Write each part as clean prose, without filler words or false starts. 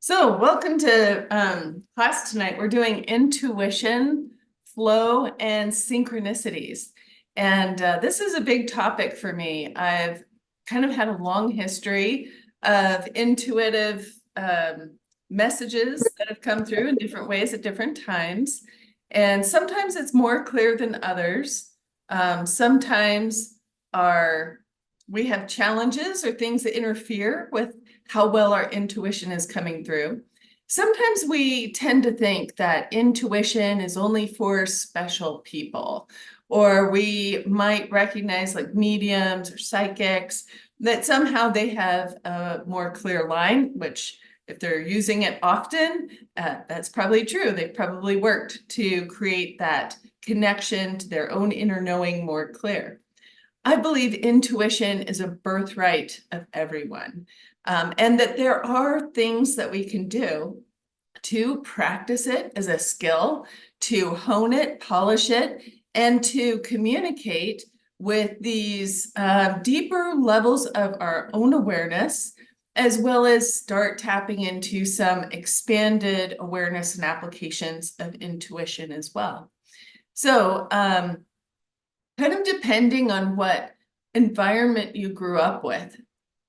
So welcome to class tonight. We're doing intuition, flow, and synchronicities. And this is a big topic for me. I've kind of had a long history of intuitive messages that have come through in different ways at different times. And sometimes it's more clear than others. Sometimes we have challenges or things that interfere with how well our intuition is coming through. Sometimes we tend to think that intuition is only for special people, or we might recognize like mediums or psychics, that somehow they have a more clear line, which if they're using it often, that's probably true. They've probably worked to create that connection to their own inner knowing more clear. I believe intuition is a birthright of everyone, and that there are things that we can do to practice it as a skill, to hone it, polish it, and to communicate with these deeper levels of our own awareness, as well as start tapping into some expanded awareness and applications of intuition as well. So, kind of depending on what environment you grew up with,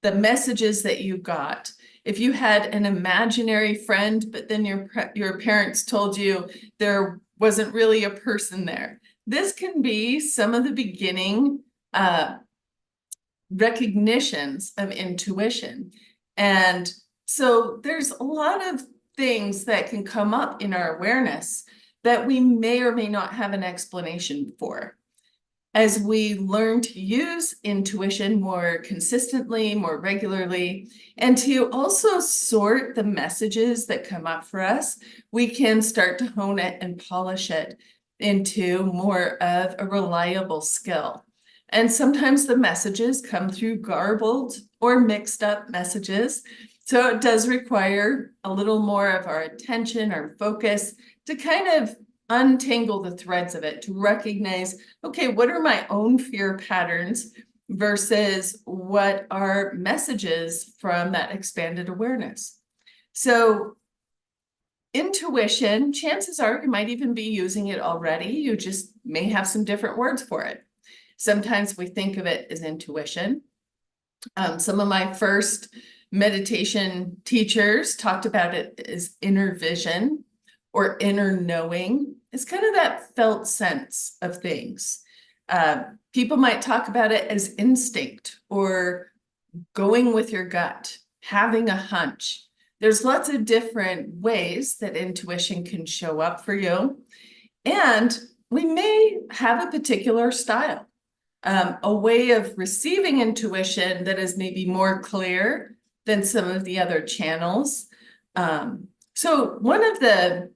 the messages that you got. If you had an imaginary friend, but then your parents told you there wasn't really a person there, this can be some of the beginning recognitions of intuition. And so there's a lot of things that can come up in our awareness that we may or may not have an explanation for. As we learn to use intuition more consistently, more regularly, and to also sort the messages that come up for us, we can start to hone it and polish it into more of a reliable skill. And sometimes the messages come through garbled or mixed up messages. So it does require a little more of our attention, our focus, to kind of untangle the threads of it, to recognize, okay, what are my own fear patterns versus what are messages from that expanded awareness? So intuition, chances are you might even be using it already. You just may have some different words for it. Sometimes we think of it as intuition. Some of my first meditation teachers talked about it as inner vision or inner knowing. It's kind of that felt sense of things. People might talk about it as instinct or going with your gut, having a hunch. There's lots of different ways that intuition can show up for you. And we may have a particular style, a way of receiving intuition that is maybe more clear than some of the other channels. So one of the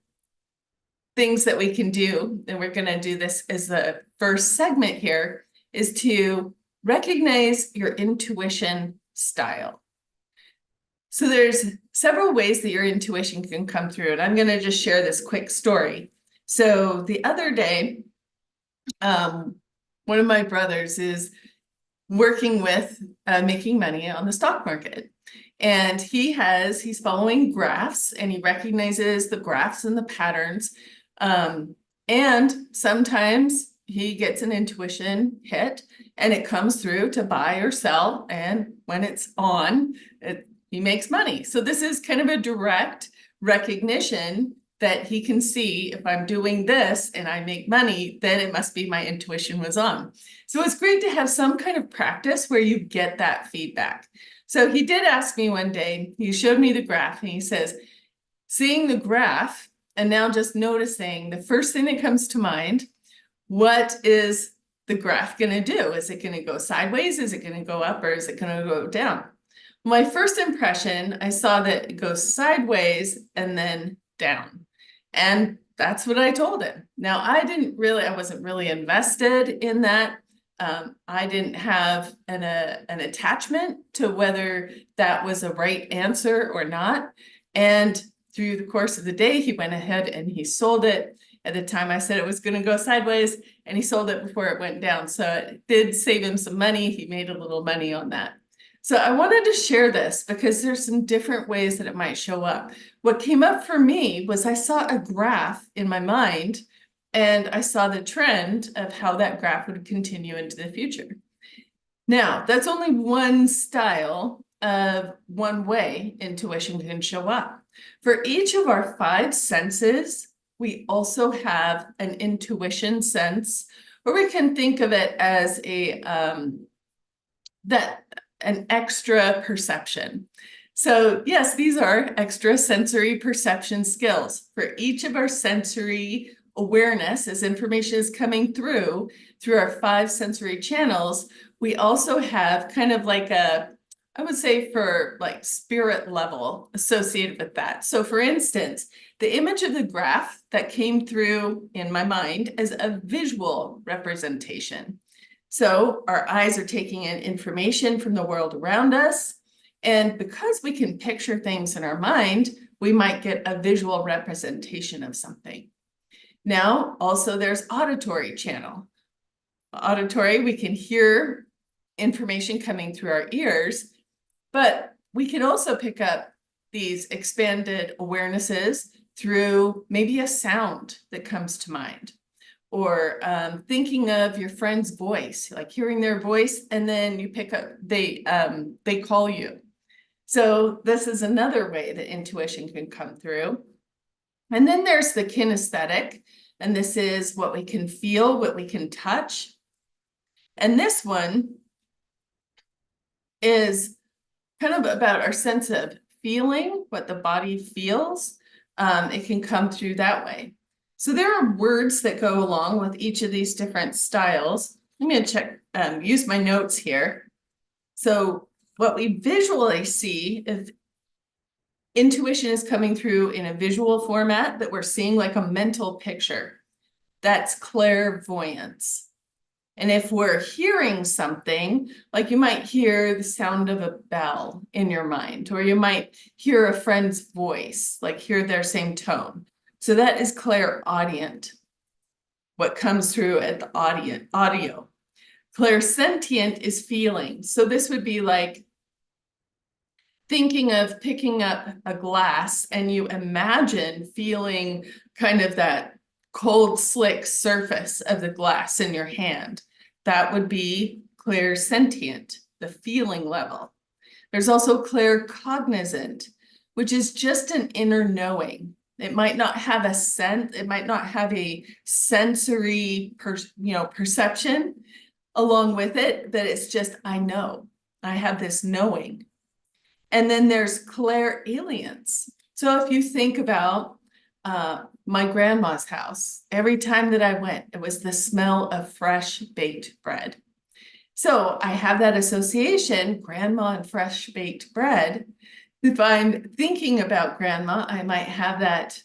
things that we can do, and we're going to do this as the first segment here, is to recognize your intuition style. So there's several ways that your intuition can come through, and I'm going to just share this quick story. So the other day, one of my brothers is working with making money on the stock market. And he's following graphs, and he recognizes the graphs and the patterns. And sometimes he gets an intuition hit and it comes through to buy or sell. And when it's on, he makes money. So this is kind of a direct recognition that he can see, if I'm doing this and I make money, then it must be my intuition was on. So it's great to have some kind of practice where you get that feedback. So he did ask me one day, he showed me the graph and he says, seeing the graph and now just noticing the first thing that comes to mind, what is the graph going to do? Is it going to go sideways? Is it going to go up, or is it going to go down? My first impression, I saw that it goes sideways and then down. And that's what I told him. Now, I wasn't really invested in that. I didn't have an attachment to whether that was a right answer or not. And through the course of the day, he went ahead and he sold it. At the time I said it was going to go sideways, and he sold it before it went down. So it did save him some money. He made a little money on that. So I wanted to share this because there's some different ways that it might show up. What came up for me was I saw a graph in my mind, and I saw the trend of how that graph would continue into the future. Now, that's only one style of one way intuition can show up. For each of our 5 senses, we also have an intuition sense, or we can think of it as an extra perception. So yes, these are extra sensory perception skills. For each of our sensory awareness, as information is coming through our 5 sensory channels, we also have kind of like I would say for like spirit level associated with that. So for instance, the image of the graph that came through in my mind is a visual representation. So our eyes are taking in information from the world around us. And because we can picture things in our mind, we might get a visual representation of something. Now, also there's auditory channel. Auditory, we can hear information coming through our ears, but we can also pick up these expanded awarenesses through maybe a sound that comes to mind, or thinking of your friend's voice, like hearing their voice, and then you pick up, they call you. So this is another way that intuition can come through. And then there's the kinesthetic, and this is what we can feel, what we can touch. And this one is kind of about our sense of feeling, what the body feels. It can come through that way. So there are words that go along with each of these different styles. I'm going to check, use my notes here. So what we visually see, if intuition is coming through in a visual format, that we're seeing like a mental picture, that's clairvoyance. And if we're hearing something, like you might hear the sound of a bell in your mind, or you might hear a friend's voice, like hear their same tone. So that is clairaudient, what comes through at the audio. Clairsentient is feeling. So this would be like thinking of picking up a glass and you imagine feeling kind of that cold, slick surface of the glass in your hand. That would be clairsentient, the feeling level. There's also claircognizant, which is just an inner knowing. It might not have a sense, it might not have a sensory perception along with it, but it's just, I know, I have this knowing. And then there's clairalience. So if you think about my grandma's house, every time that I went, it was the smell of fresh baked bread. So I have that association, grandma and fresh baked bread. If I'm thinking about grandma, I might have that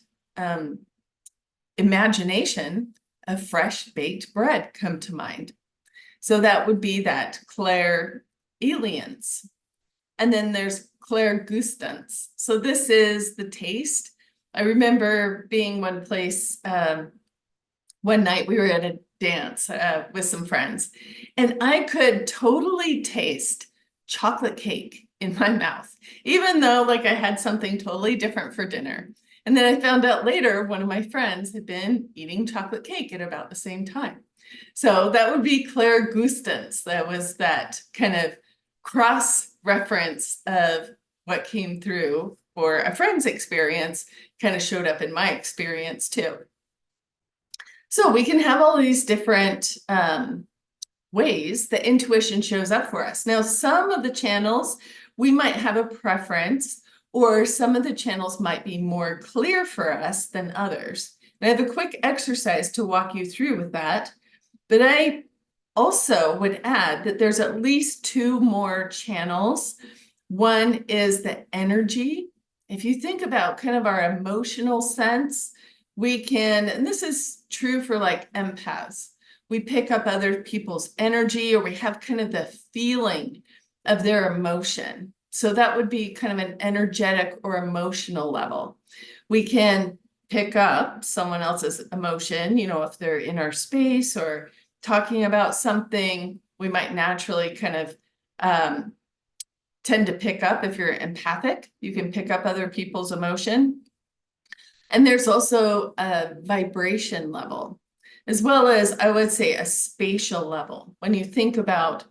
imagination of fresh baked bread come to mind. So that would be that clairalience. And then there's clairgustance. So this is the taste. I remember being one place, one night we were at a dance with some friends, and I could totally taste chocolate cake in my mouth, even though like I had something totally different for dinner. And then I found out later one of my friends had been eating chocolate cake at about the same time. So that would be clairgustance. That was that kind of cross reference of what came through for a friend's experience kind of showed up in my experience too. So we can have all these different ways that intuition shows up for us. Now, some of the channels, we might have a preference, or some of the channels might be more clear for us than others. And I have a quick exercise to walk you through with that. But I also would add that there's at least 2 more channels. One is the energy. If you think about kind of our emotional sense, we can, and this is true for like empaths, we pick up other people's energy, or we have kind of the feeling of their emotion. So that would be kind of an energetic or emotional level. We can pick up someone else's emotion, if they're in our space or talking about something, we might naturally kind of tend to pick up if you're empathic. You can pick up other people's emotion. And there's also a vibration level, as well as, I would say, a spatial level. When you think about,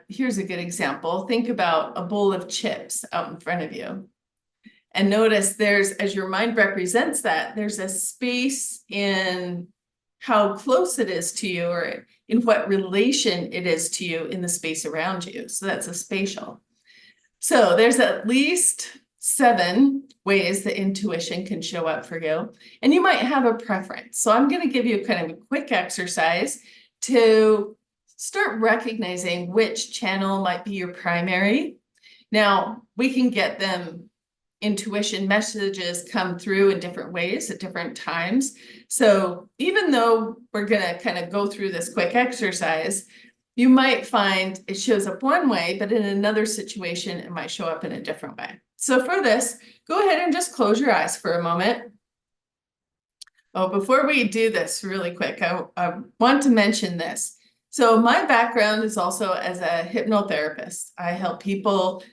here's a good example. Think about a bowl of chips out in front of you. And notice there's, as your mind represents that, there's a space in how close it is to you, or in what relation it is to you in the space around you. So that's a spatial. So there's at least 7 ways that intuition can show up for you. And you might have a preference. So I'm going to give you kind of a quick exercise to start recognizing which channel might be your primary. Now, we can get them, intuition messages come through in different ways at different times. So even though we're going to kind of go through this quick exercise, you might find it shows up one way, but in another situation, it might show up in a different way. So for this, go ahead and just close your eyes for a moment. Oh, before we do this really quick, I want to mention this. So my background is also as a hypnotherapist. I help people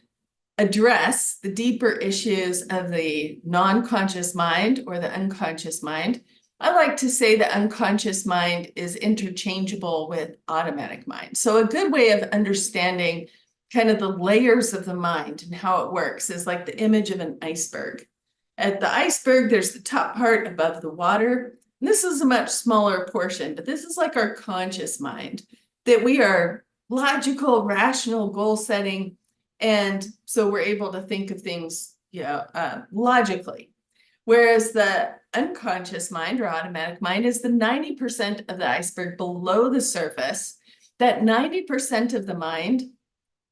address the deeper issues of the non-conscious mind or the unconscious mind. I like to say the unconscious mind is interchangeable with automatic mind. So a good way of understanding kind of the layers of the mind and how it works is like the image of an iceberg. At the iceberg, there's the top part above the water. And this is a much smaller portion, but this is like our conscious mind, that we are logical, rational, goal setting. And so we're able to think of things, logically. Whereas the unconscious mind or automatic mind is the 90% of the iceberg below the surface. That 90% of the mind,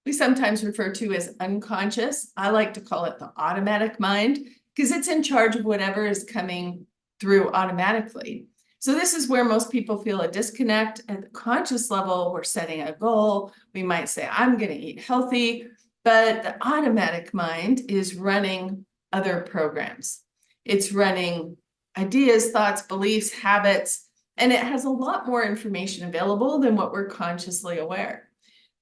we sometimes refer to as unconscious. I like to call it the automatic mind because it's in charge of whatever is coming through automatically. So this is where most people feel a disconnect. At the conscious level, we're setting a goal. We might say, I'm going to eat healthy. But the automatic mind is running other programs. It's running ideas, thoughts, beliefs, habits, and it has a lot more information available than what we're consciously aware.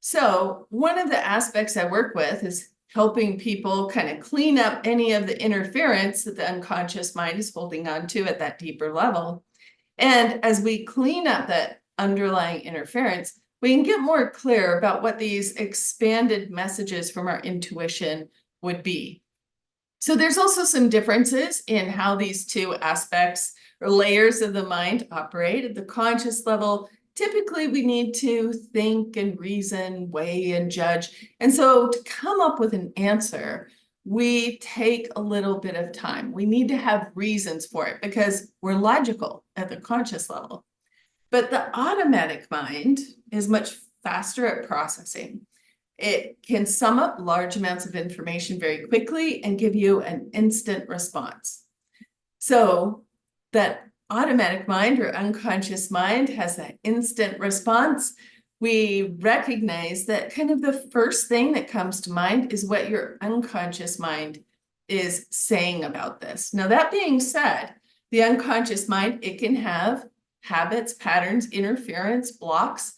So one of the aspects I work with is helping people kind of clean up any of the interference that the unconscious mind is holding on to at that deeper level. And as we clean up that underlying interference, we can get more clear about what these expanded messages from our intuition would be. So there's also some differences in how these two aspects or layers of the mind operate. At the conscious level, typically we need to think and reason, weigh and judge. And so to come up with an answer, we take a little bit of time. We need to have reasons for it because we're logical at the conscious level. But the automatic mind is much faster at processing. It can sum up large amounts of information very quickly and give you an instant response. So that automatic mind or unconscious mind has that instant response. We recognize that kind of the first thing that comes to mind is what your unconscious mind is saying about this. Now, that being said, the unconscious mind, it can have habits, patterns, interference, blocks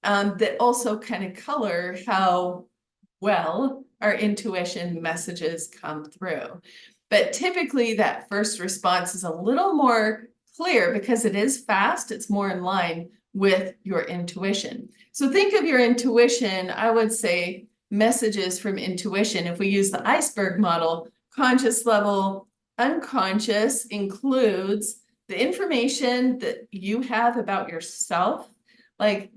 that also kind of color how well our intuition messages come through. But typically that first response is a little more clear because it is fast. It's more in line with your intuition. So think of your intuition, I would say messages from intuition. If we use the iceberg model, conscious level, unconscious includes the information that you have about yourself, like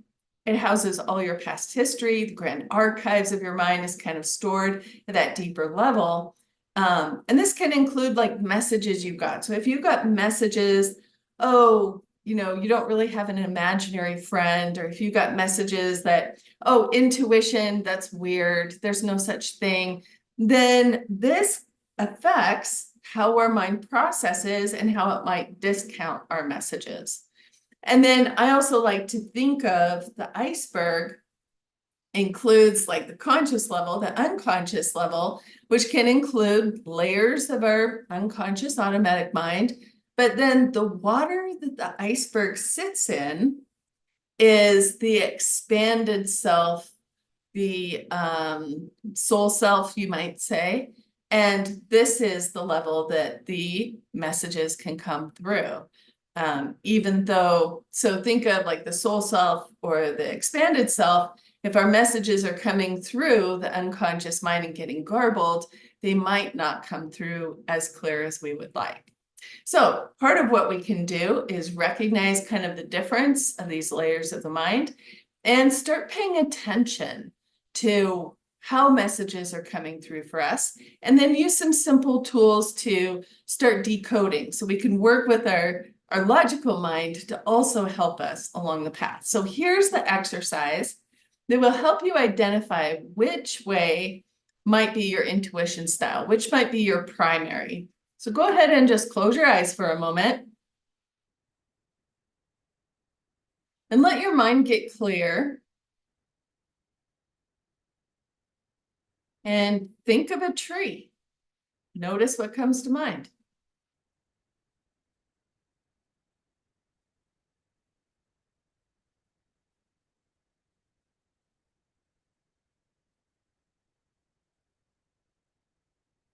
it houses all your past history, the grand archives of your mind is kind of stored at that deeper level. And this can include like messages you got. So if you got messages, oh, you don't really have an imaginary friend, or if you got messages that, oh, intuition, that's weird, there's no such thing, then this affects how our mind processes and how it might discount our messages. And then I also like to think of the iceberg includes like the conscious level, the unconscious level, which can include layers of our unconscious automatic mind. But then the water that the iceberg sits in is the expanded self the soul self, you might say. And this is the level that the messages can come through. Even though, so think of like the soul self or the expanded self, if our messages are coming through the unconscious mind and getting garbled, they might not come through as clear as we would like. So part of what we can do is recognize kind of the difference of these layers of the mind and start paying attention to how messages are coming through for us, and then use some simple tools to start decoding so we can work with our logical mind to also help us along the path. So here's the exercise that will help you identify which way might be your intuition style, which might be your primary. So go ahead and just close your eyes for a moment and let your mind get clear. And think of a tree. Notice what comes to mind.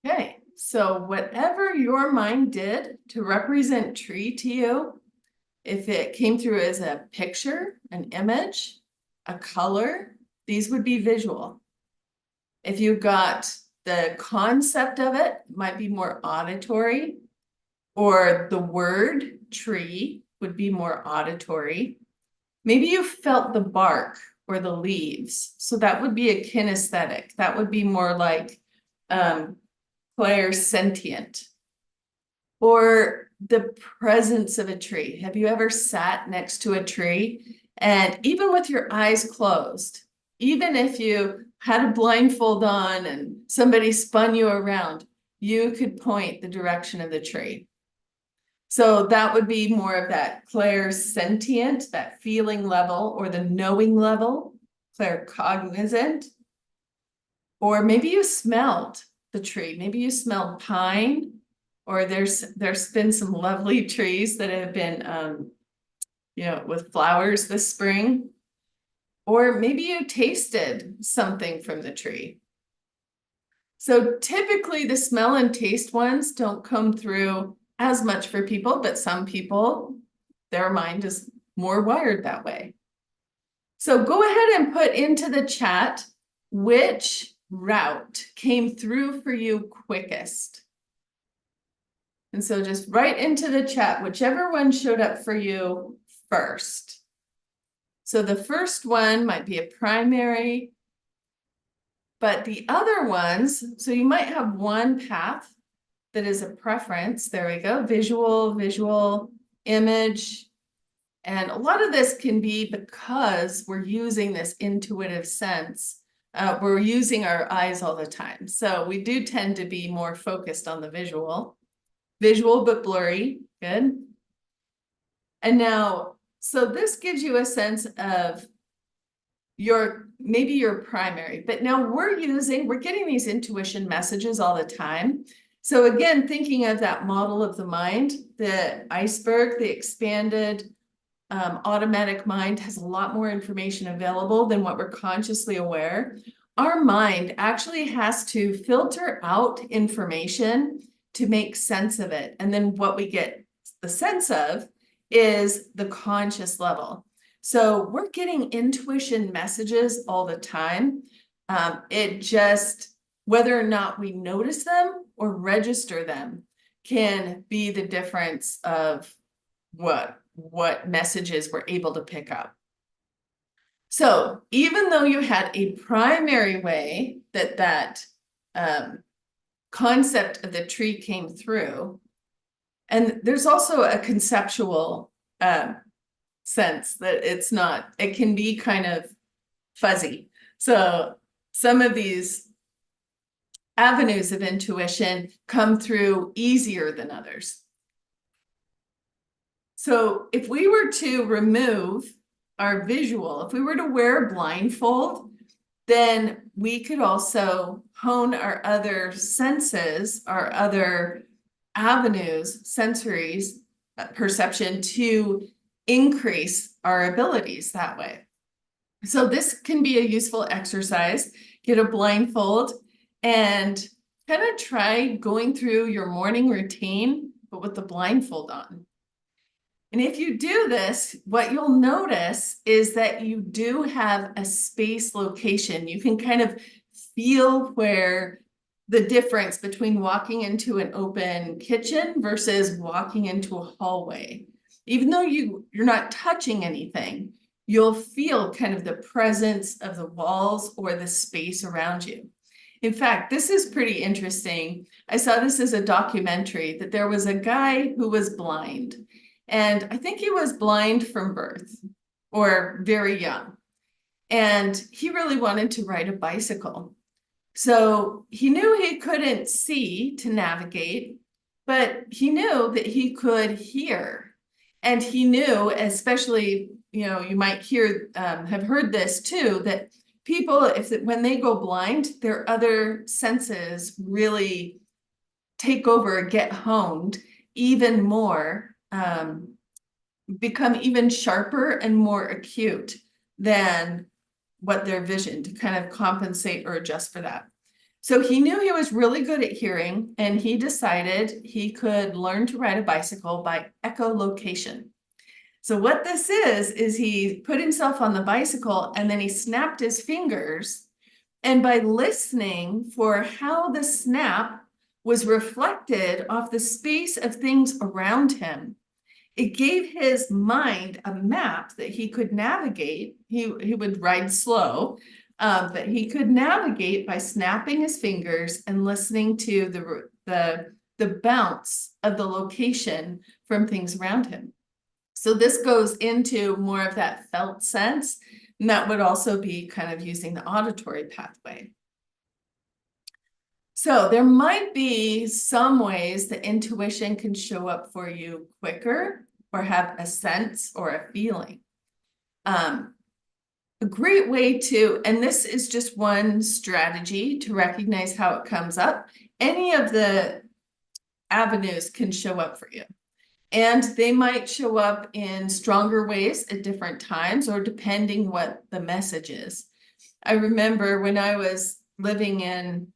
Okay, so whatever your mind did to represent tree to you, if it came through as a picture, an image, a color, these would be visual. If you got the concept of it, might be more auditory, or the word tree would be more auditory. Maybe you felt the bark or the leaves, so that would be a kinesthetic. That would be more like clairsentient. Or the presence of a tree. Have you ever sat next to a tree and even with your eyes closed, even if you had a blindfold on and somebody spun you around, you could point the direction of the tree. So that would be more of that clairsentient, that feeling level, or the knowing level, claircognizant. Or maybe you smelled the tree. Maybe you smelled pine, or there's been some lovely trees that have been, with flowers this spring. Or maybe you tasted something from the tree. So typically the smell and taste ones don't come through as much for people, but some people, their mind is more wired that way. So go ahead and put into the chat which route came through for you quickest. And so just write into the chat whichever one showed up for you first. So the first one might be a primary, but the other ones, so you might have one path that is a preference. There we go, visual, image. And a lot of this can be because we're using this intuitive sense. We're using our eyes all the time. So we do tend to be more focused on the visual but blurry, good. And now, so this gives you a sense of maybe your primary, but now we're getting these intuition messages all the time. So again, thinking of that model of the mind, the iceberg, the expanded automatic mind has a lot more information available than what we're consciously aware. Our mind actually has to filter out information to make sense of it. And then what we get the sense of is the conscious level. So we're getting intuition messages all the time. It just, whether or not we notice them or register them can be the difference of what messages we're able to pick up. So even though you had a primary way that concept of the tree came through, and there's also a conceptual sense that it can be kind of fuzzy. So some of these avenues of intuition come through easier than others. So if we were to remove our visual, if we were to wear a blindfold, then we could also hone our other senses, our other avenues, sensories, perception, to increase our abilities that way. So this can be a useful exercise. Get a blindfold and kind of try going through your morning routine, but with the blindfold on. And if you do this, what you'll notice is that you do have a space location. You can kind of feel where the difference between walking into an open kitchen versus walking into a hallway. Even though you're not touching anything, you'll feel kind of the presence of the walls or the space around you. In fact, this is pretty interesting. I saw this as a documentary that there was a guy who was blind. And I think he was blind from birth or very young. And he really wanted to ride a bicycle. So he knew he couldn't see to navigate, but he knew that he could hear. And he knew, especially, you might have heard this too, that people, when they go blind, their other senses really take over, get honed even more, become even sharper and more acute than what their vision, to kind of compensate or adjust for that. So he knew he was really good at hearing, and he decided he could learn to ride a bicycle by echolocation. So what this is he put himself on the bicycle and then he snapped his fingers. And by listening for how the snap was reflected off the space of things around him, it gave his mind a map that he could navigate. He would ride slow, but he could navigate by snapping his fingers and listening to the bounce of the location from things around him. So this goes into more of that felt sense, and that would also be kind of using the auditory pathway. So there might be some ways that intuition can show up for you quicker or have a sense or a feeling. A great way to, and this is just one strategy to recognize how it comes up. Any of the avenues can show up for you. And they might show up in stronger ways at different times or depending what the message is. I remember when I was living in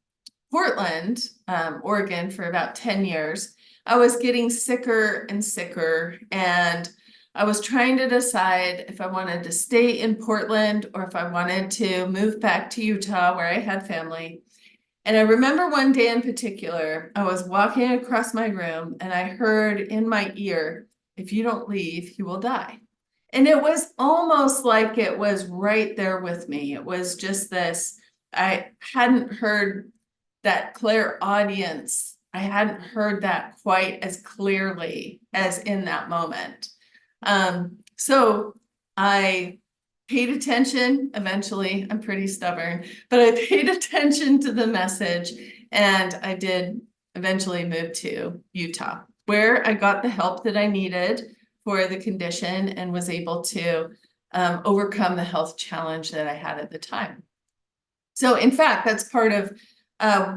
Portland, Oregon for about 10 years, I was getting sicker and sicker, and I was trying to decide if I wanted to stay in Portland or if I wanted to move back to Utah where I had family. And I remember one day in particular, I was walking across my room and I heard in my ear, "If you don't leave, you will die." And it was almost like it was right there with me. It was just this, I hadn't heard that clairaudience. I hadn't heard that quite as clearly as in that moment. So I paid attention eventually. I'm pretty stubborn, but I paid attention to the message, and I did eventually move to Utah, where I got the help that I needed for the condition and was able to overcome the health challenge that I had at the time. So in fact, that's part of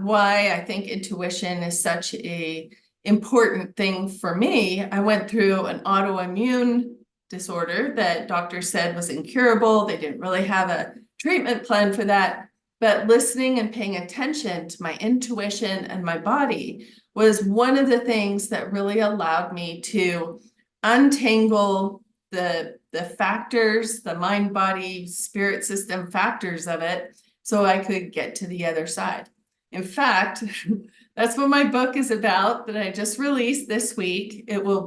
why I think intuition is such a important thing for me. I went through an autoimmune disorder that doctors said was incurable. They didn't really have a treatment plan for that, but listening and paying attention to my intuition and my body was one of the things that really allowed me to untangle the factors, the mind, body, spirit system factors of it, so I could get to the other side. In fact, that's what my book is about that I just released this week. It will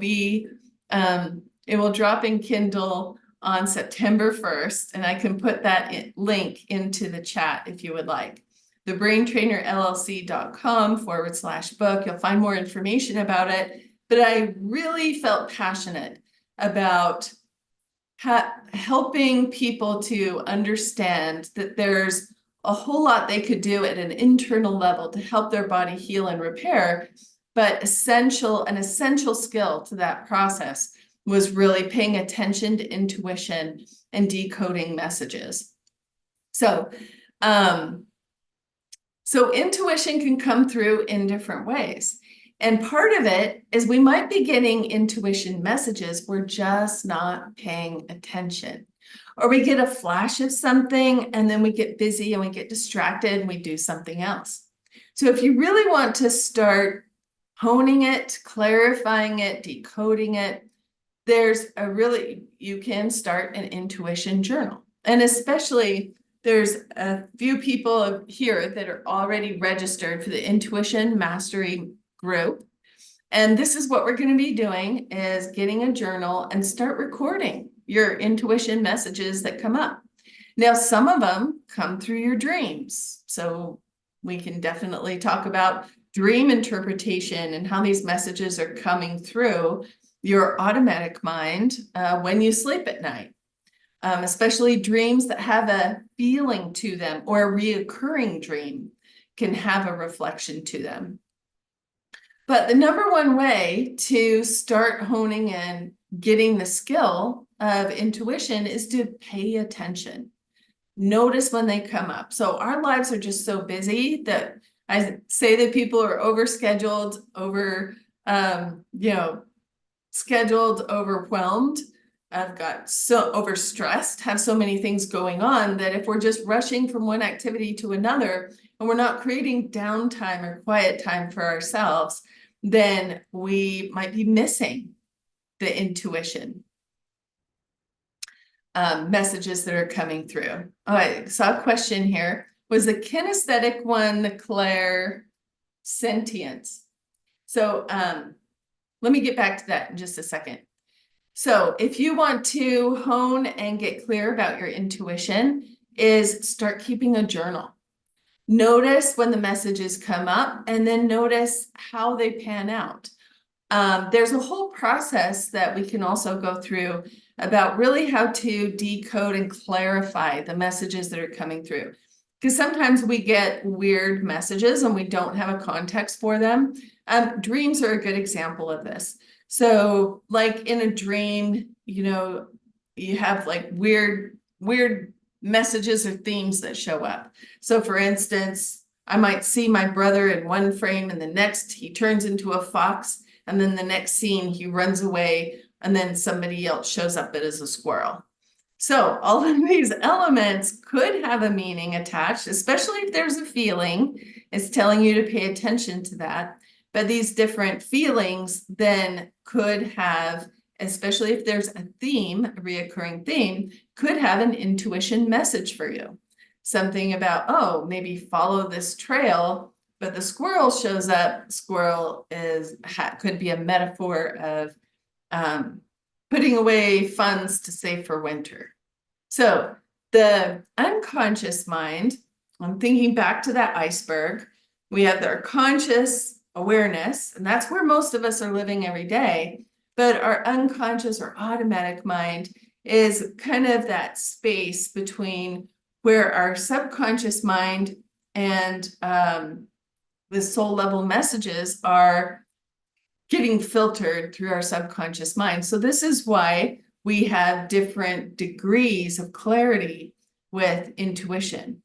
drop in Kindle on September 1st, and I can put that link into the chat if you would like. thebraintrainerllc.com/book. You'll find more information about it, but I really felt passionate about helping people to understand that there's a whole lot they could do at an internal level to help their body heal and repair, but an essential skill to that process was really paying attention to intuition and decoding messages. So intuition can come through in different ways. And part of it is we might be getting intuition messages, we're just not paying attention. or we get a flash of something and then we get busy and we get distracted and we do something else. So if you really want to start honing it, clarifying it, decoding it, you can start an intuition journal. And especially there's a few people here that are already registered for the Intuition Mastery group. And this is what we're going to be doing, is getting a journal and start recording your intuition messages that come up. Now, some of them come through your dreams. So we can definitely talk about dream interpretation and how these messages are coming through your automatic mind when you sleep at night. Especially dreams that have a feeling to them, or a reoccurring dream can have a reflection to them. But the number one way to start honing in getting the skill of intuition is to pay attention. Notice when they come up. So our lives are just so busy that I say that people are overscheduled, scheduled, overwhelmed. I've got so overstressed, have so many things going on that if we're just rushing from one activity to another and we're not creating downtime or quiet time for ourselves, then we might be missing the intuition messages that are coming through. Oh, I saw a question here. Was the kinesthetic one the clairsentience? So let me get back to that in just a second. So if you want to hone and get clear about your intuition, is start keeping a journal. Notice when the messages come up and then notice how they pan out. There's a whole process that we can also go through about really how to decode and clarify the messages that are coming through. Because sometimes we get weird messages and we don't have a context for them. Dreams are a good example of this. So like in a dream, you have like weird messages or themes that show up. So for instance, I might see my brother in one frame and the next he turns into a fox, and then the next scene he runs away and then somebody else shows up as a squirrel. So all of these elements could have a meaning attached, especially if there's a feeling. It's telling you to pay attention to that. But these different feelings then could have, especially if there's a theme, a reoccurring theme, could have an intuition message for you. Something about, oh, maybe follow this trail, but the squirrel shows up. Squirrel could be a metaphor of putting away funds to save for winter. So the unconscious mind, I'm thinking back to that iceberg. We have our conscious awareness, and that's where most of us are living every day. But our unconscious or automatic mind is kind of that space between where our subconscious mind and the soul level messages are getting filtered through our subconscious mind. So this is why we have different degrees of clarity with intuition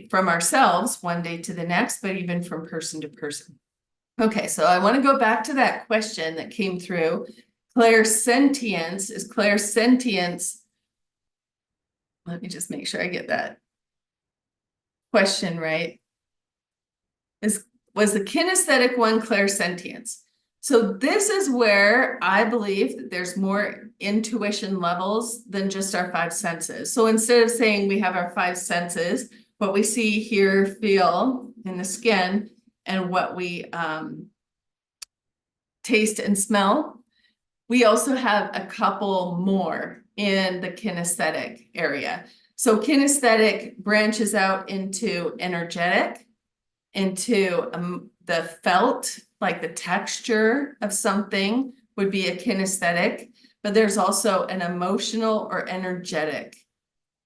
from ourselves one day to the next, but even from person to person. Okay, so I want to go back to that question that came through. Clairsentience, is clairsentience, let me just make sure I get that question right. Was the kinesthetic one clairsentience? So this is where I believe that there's more intuition levels than just our five senses. So instead of saying we have our five senses, what we see, hear, feel in the skin, and what we taste and smell, we also have a couple more in the kinesthetic area. So kinesthetic branches out into energetic, into the felt, like the texture of something would be a kinesthetic, but there's also an emotional or energetic,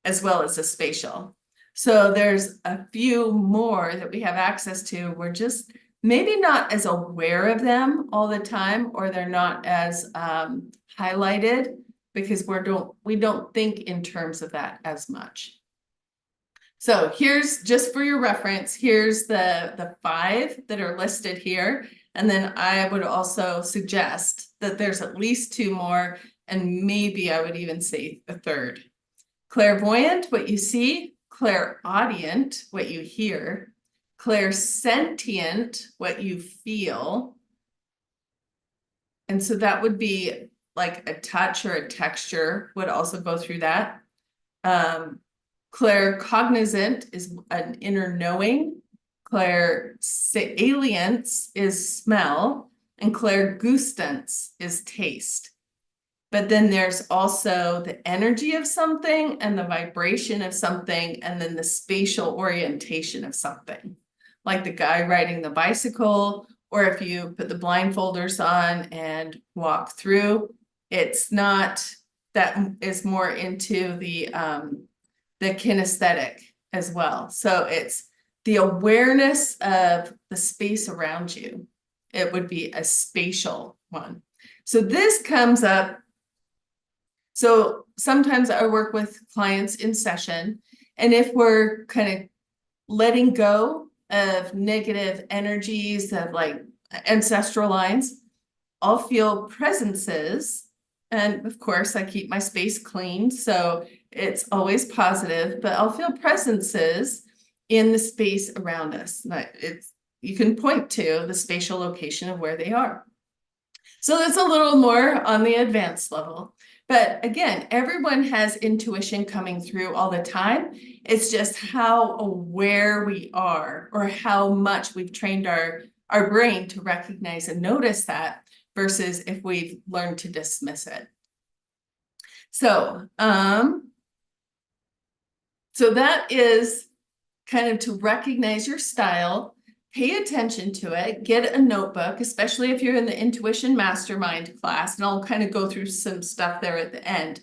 as well as a spatial. So there's a few more that we have access to. We're just maybe not as aware of them all the time, or they're not as highlighted because we don't think in terms of that as much. So here's, just for your reference, here's the five that are listed here. And then I would also suggest that there's at least two more, and maybe I would even say a third. Clairvoyant, what you see. Clairaudient, what you hear. Clairsentient, what you feel. And so that would be like a touch or a texture would also go through that. Claircognizant is an inner knowing. Clairsalience is smell. And clairgustance is taste. But then there's also the energy of something and the vibration of something, and then the spatial orientation of something. Like the guy riding the bicycle, or if you put the blindfolders on and walk through, it's not, that is more into the kinesthetic as well. So it's the awareness of the space around you. It would be a spatial one. So this comes up. So sometimes I work with clients in session, and if we're kind of letting go of negative energies of like ancestral lines, I'll feel presences. And of course, I keep my space clean, so it's always positive, but I'll feel presences in the space around us. You can point to the spatial location of where they are. So that's a little more on the advanced level. But again, everyone has intuition coming through all the time. It's just how aware we are, or how much we've trained our brain to recognize and notice that, versus if we've learned to dismiss it. So, so that is kind of to recognize your style. Pay attention to it, get a notebook, especially if you're in the Intuition Mastermind class, and I'll kind of go through some stuff there at the end.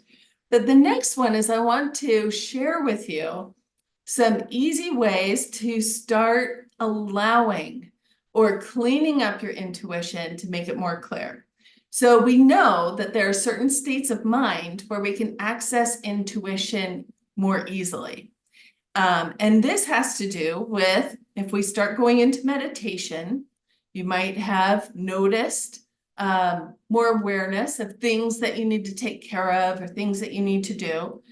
But the next one is I want to share with you some easy ways to start allowing or cleaning up your intuition to make it more clear. So we know that there are certain states of mind where we can access intuition more easily. And this has to do with, if we start going into meditation, you might have noticed more awareness of things that you need to take care of, or things that you need to do.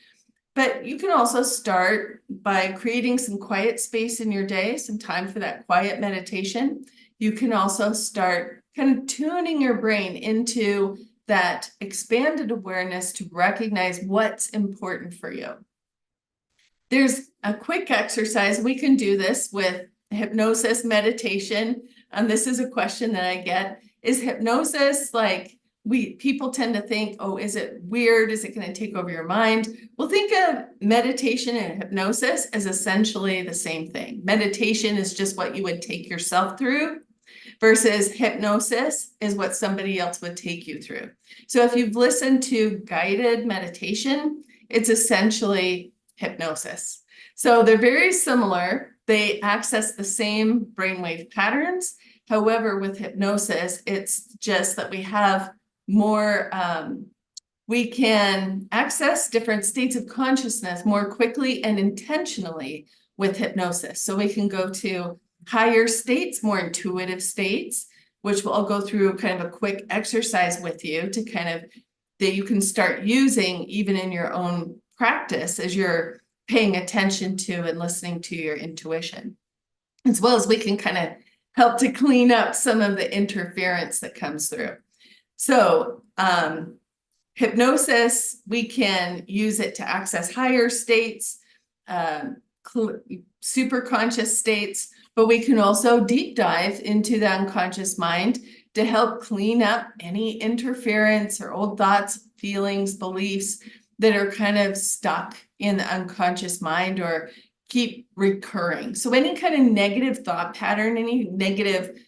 But you can also start by creating some quiet space in your day, some time for that quiet meditation. You can also start kind of tuning your brain into that expanded awareness to recognize what's important for you. There's a quick exercise. We can do this with hypnosis meditation. And this is a question that I get. Is hypnosis like, people tend to think, oh, is it weird? Is it going to take over your mind? Well, think of meditation and hypnosis as essentially the same thing. Meditation is just what you would take yourself through, versus hypnosis is what somebody else would take you through. So if you've listened to guided meditation, it's essentially hypnosis. So they're very similar. They access the same brainwave patterns. However, with hypnosis, it's just that we have more, we can access different states of consciousness more quickly and intentionally with hypnosis. So we can go to higher states, more intuitive states, which I'll go through kind of a quick exercise with you to kind of, that you can start using even in your own practice as you're paying attention to and listening to your intuition, as well as we can kind of help to clean up some of the interference that comes through. So hypnosis, we can use it to access higher states, super conscious states, but we can also deep dive into the unconscious mind to help clean up any interference or old thoughts, feelings, beliefs that are kind of stuck in the unconscious mind or keep recurring. So any kind of negative thought pattern, any negative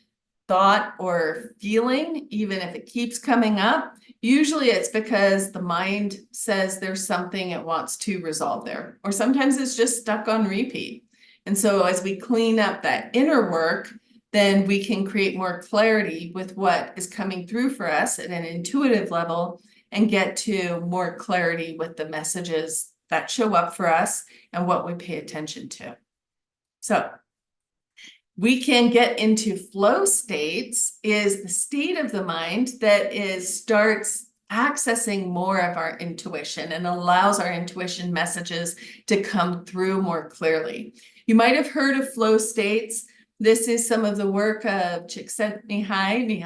thought or feeling, even if it keeps coming up, usually it's because the mind says there's something it wants to resolve there, or sometimes it's just stuck on repeat. And so as we clean up that inner work, then we can create more clarity with what is coming through for us at an intuitive level, and get to more clarity with the messages that show up for us and what we pay attention to. So we can get into flow states, is the state of the mind that starts accessing more of our intuition and allows our intuition messages to come through more clearly. You might have heard of flow states. This is some of the work of Csikszentmihalyi.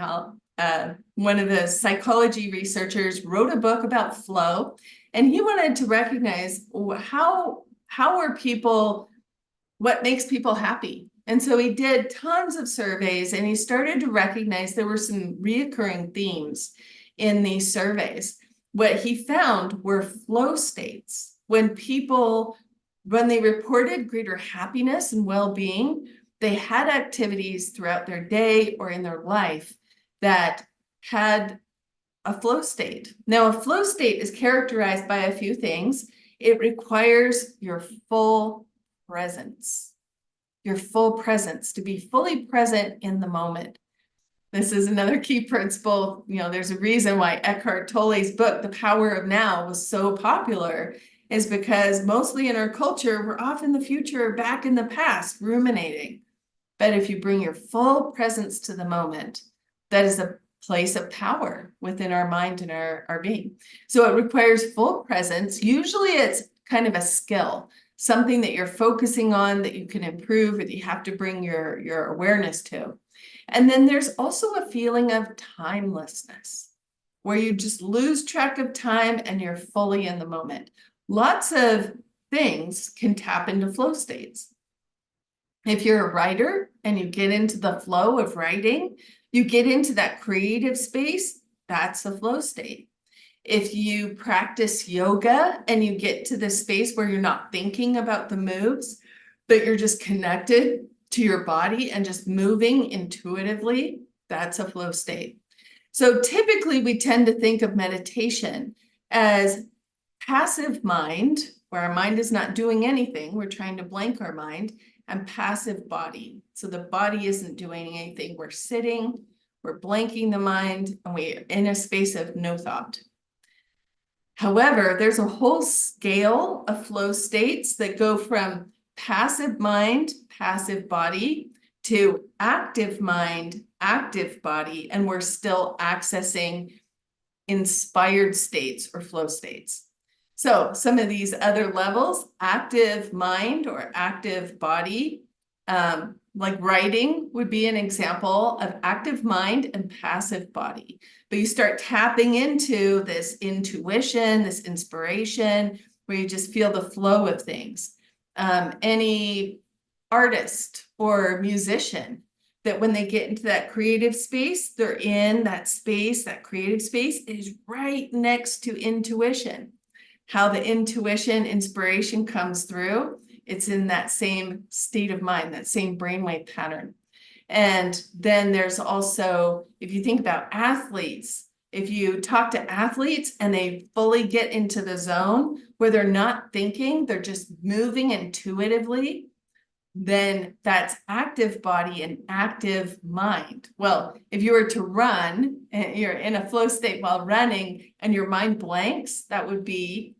One of the psychology researchers wrote a book about flow, and he wanted to recognize how are people, what makes people happy. And so he did tons of surveys, and he started to recognize there were some reoccurring themes in these surveys. What he found were flow states. When they reported greater happiness and well-being, they had activities throughout their day or in their life that had a flow state. Now, a flow state is characterized by a few things. It requires your full presence. Your full presence, to be fully present in the moment. This is another key principle. There's a reason why Eckhart Tolle's book, The Power of Now, was so popular, is because mostly in our culture, we're off in the future, back in the past, ruminating. But if you bring your full presence to the moment, that is a place of power within our mind and our being. So it requires full presence. Usually it's kind of a skill, something that you're focusing on that you can improve or that you have to bring your awareness to. And then there's also a feeling of timelessness, where you just lose track of time and you're fully in the moment. Lots of things can tap into flow states. If you're a writer and you get into the flow of writing, you get into that creative space, that's a flow state. If you practice yoga and you get to the space where you're not thinking about the moves, but you're just connected to your body and just moving intuitively, that's a flow state. So typically we tend to think of meditation as passive mind, where our mind is not doing anything. We're trying to blank our mind, and passive body. So the body isn't doing anything. We're sitting, we're blanking the mind, and we're in a space of no thought. However, there's a whole scale of flow states that go from passive mind, passive body, to active mind, active body, and we're still accessing inspired states or flow states. So some of these other levels, active mind or active body, like writing would be an example of active mind and passive body. But you start tapping into this intuition, this inspiration, where you just feel the flow of things. Any artist or musician, that when they get into that creative space, they're in that space, that creative space is right next to intuition. How the intuition, inspiration comes through, it's in that same state of mind, that same brainwave pattern. And then there's also, if you think about athletes, if you talk to athletes and they fully get into the zone where they're not thinking, they're just moving intuitively, then that's active body and active mind. Well, if you were to run and you're in a flow state while running and your mind blanks, that would be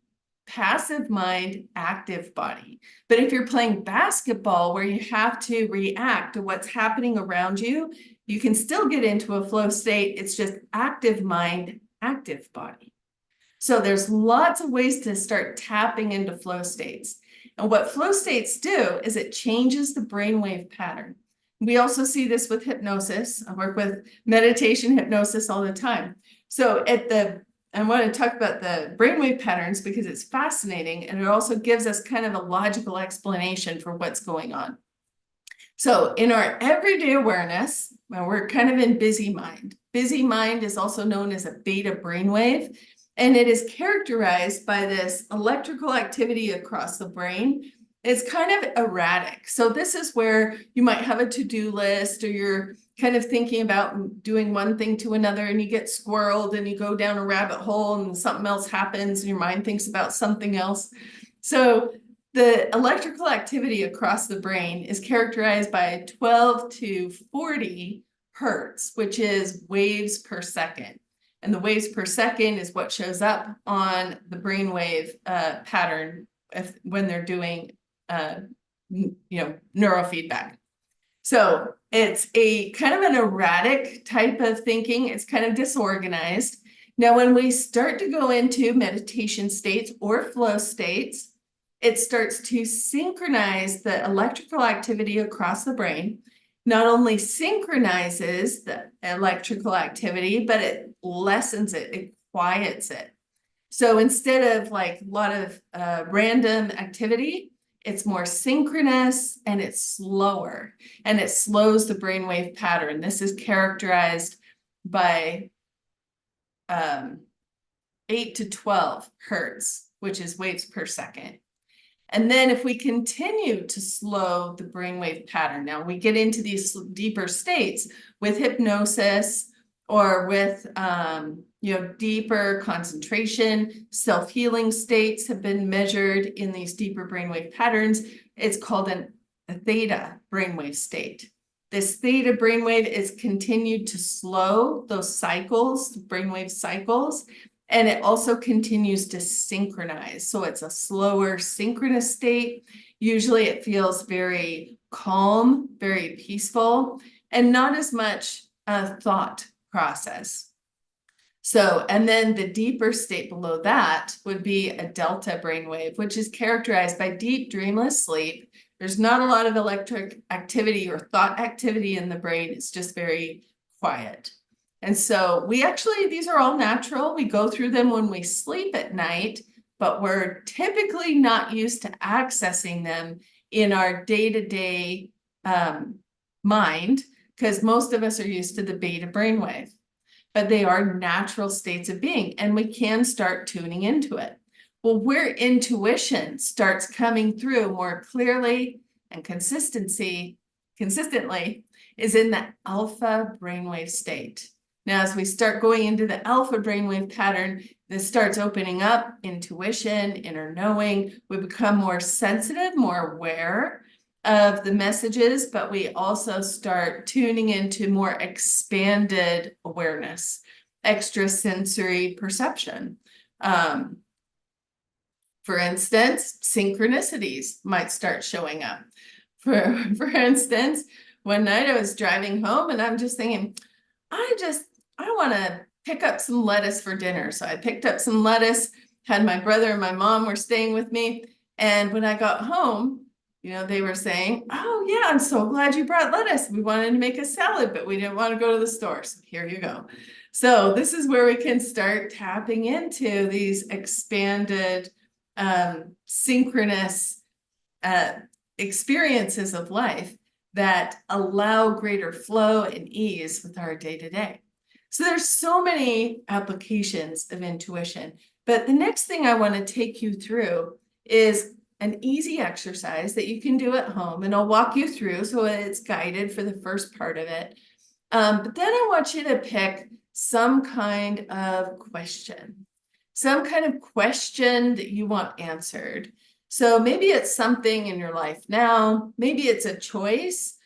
passive mind, active body. But if you're playing basketball where you have to react to what's happening around you, you can still get into a flow state. It's just active mind, active body. So there's lots of ways to start tapping into flow states. And what flow states do is it changes the brainwave pattern. We also see this with hypnosis. I work with meditation hypnosis all the time. So I want to talk about the brainwave patterns because it's fascinating, and it also gives us kind of a logical explanation for what's going on. So in our everyday awareness, when we're kind of in busy mind is also known as a beta brainwave, and it is characterized by this electrical activity across the brain. It's kind of erratic. So this is where you might have a to-do list, or you're kind of thinking about doing one thing to another, and you get squirreled and you go down a rabbit hole and something else happens and your mind thinks about something else. So the electrical activity across the brain is characterized by 12 to 40 hertz, which is waves per second. And the waves per second is what shows up on the brainwave pattern when they're doing neurofeedback. So it's a kind of an erratic type of thinking. It's kind of disorganized. Now, when we start to go into meditation states or flow states, it starts to synchronize the electrical activity across the brain. Not only synchronizes the electrical activity, but it lessens it, it quiets it. So instead of like a lot of random activity, it's more synchronous and it's slower, and it slows the brainwave pattern. This is characterized by 8 to 12 hertz, which is waves per second. And then if we continue to slow the brainwave pattern, now we get into these deeper states with hypnosis or with deeper concentration, self-healing states have been measured in these deeper brainwave patterns. It's called a theta brainwave state. This theta brainwave is continued to slow those cycles, brainwave cycles, and it also continues to synchronize. So it's a slower synchronous state. Usually it feels very calm, very peaceful, and not as much thought process. So, and then the deeper state below that would be a delta brainwave, which is characterized by deep dreamless sleep. There's not a lot of electric activity or thought activity in the brain. It's just very quiet. And so these are all natural. We go through them when we sleep at night, but we're typically not used to accessing them in our day-to-day mind, because most of us are used to the beta brainwave. But they are natural states of being, and we can start tuning into it. Well, where intuition starts coming through more clearly and consistently is in the alpha brainwave state. Now, as we start going into the alpha brainwave pattern, this starts opening up intuition, inner knowing. We become more sensitive, more aware of the messages, but we also start tuning into more expanded awareness, extrasensory perception. For instance, synchronicities might start showing up. For instance, one night I was driving home and I'm just thinking, I want to pick up some lettuce for dinner. So I picked up some lettuce, had my brother and my mom were staying with me. And when I got home, they were saying, oh yeah, I'm so glad you brought lettuce. We wanted to make a salad, but we didn't want to go to the store. So here you go. So this is where we can start tapping into these expanded, synchronous experiences of life that allow greater flow and ease with our day-to-day. So there's so many applications of intuition, but the next thing I want to take you through is an easy exercise that you can do at home, and I'll walk you through so it's guided for the first part of it. But then I want you to pick some kind of question that you want answered. So maybe it's something in your life now, maybe it's a choice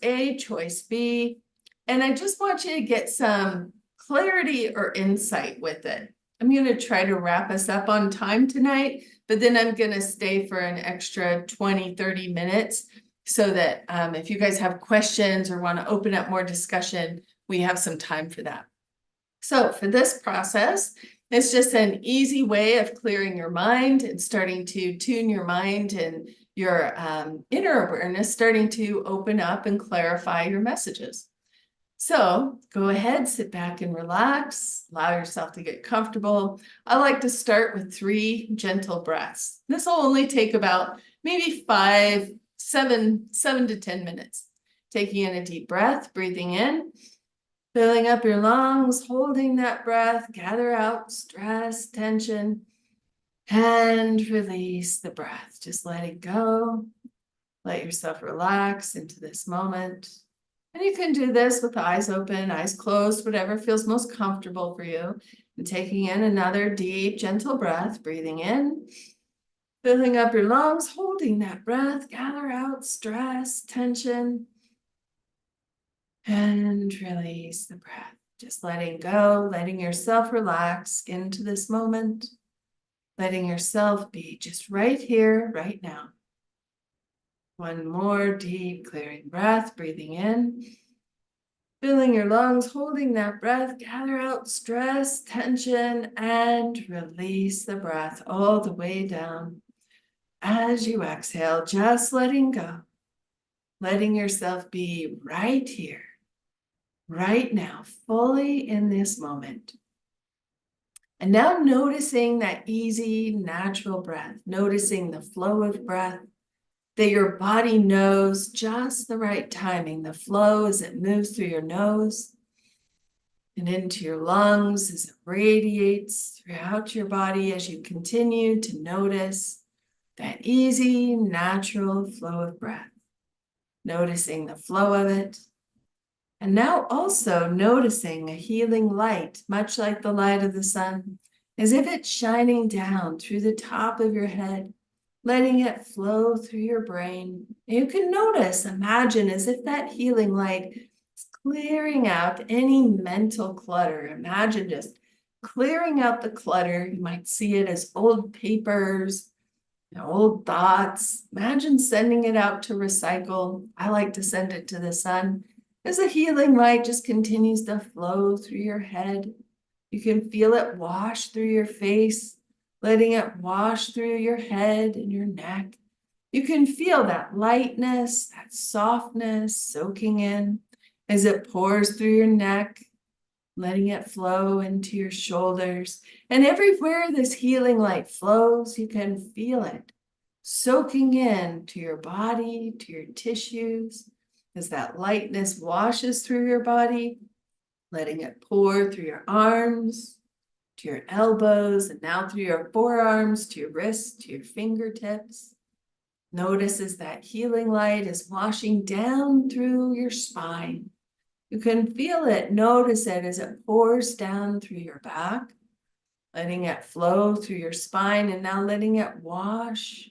A, choice B, and I just want you to get some clarity or insight with it. I'm going to try to wrap us up on time tonight, but then I'm going to stay for an extra 20-30 minutes so that if you guys have questions or want to open up more discussion, we have some time for that. So for this process, it's just an easy way of clearing your mind and starting to tune your mind and your inner awareness, starting to open up and clarify your messages. So go ahead, sit back and relax, allow yourself to get comfortable. I like to start with 3 gentle breaths. This will only take about maybe 7 to 10 minutes. Taking in a deep breath, breathing in, filling up your lungs, holding that breath, gather out stress, tension, and release the breath. Just let it go. Let yourself relax into this moment. And you can do this with the eyes open, eyes closed, whatever feels most comfortable for you. And taking in another deep, gentle breath, breathing in, filling up your lungs, holding that breath, gather out stress, tension, and release the breath. Just letting go, letting yourself relax into this moment, letting yourself be just right here, right now. One more deep clearing breath, breathing in, Filling your lungs, holding that breath, gather out stress, tension, and release the breath all the way down. As you exhale, just letting go, letting yourself be right here, right now, fully in this moment. And now noticing that easy, natural breath, noticing the flow of breath, that your body knows just the right timing, the flow as it moves through your nose and into your lungs, as it radiates throughout your body as you continue to notice that easy, natural flow of breath, noticing the flow of it. And now also noticing a healing light, much like the light of the sun, as if it's shining down through the top of your head, letting it flow through your brain. You can notice, imagine as if that healing light is clearing out any mental clutter. Imagine just clearing out the clutter. You might see it as old papers, old thoughts. Imagine sending it out to recycle. I like to send it to the sun as the healing light just continues to flow through your head. You can feel it wash through your face, letting it wash through your head and your neck. You can feel that lightness, that softness soaking in as it pours through your neck, letting it flow into your shoulders. And everywhere this healing light flows, you can feel it soaking in to your body, to your tissues, as that lightness washes through your body, letting it pour through your arms, to your elbows, and now through your forearms, to your wrists, to your fingertips. Notice as that healing light is washing down through your spine. You can feel it, notice it as it pours down through your back, letting it flow through your spine, and now letting it wash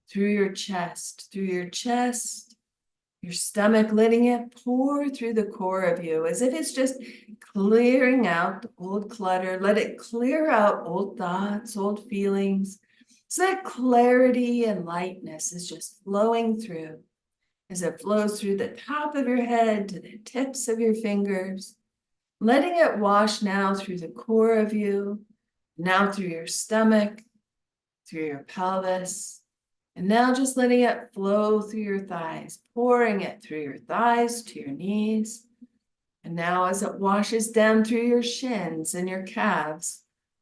through your chest, your stomach, letting it pour through the core of you as if it's just clearing out the old clutter. Let it clear out old thoughts, old feelings. So that clarity and lightness is just flowing through as it flows through the top of your head to the tips of your fingers, letting it wash now through the core of you, now through your stomach, through your pelvis, and now just letting it flow through your thighs, pouring it through your thighs to your knees. And now as it washes down through your shins and your calves,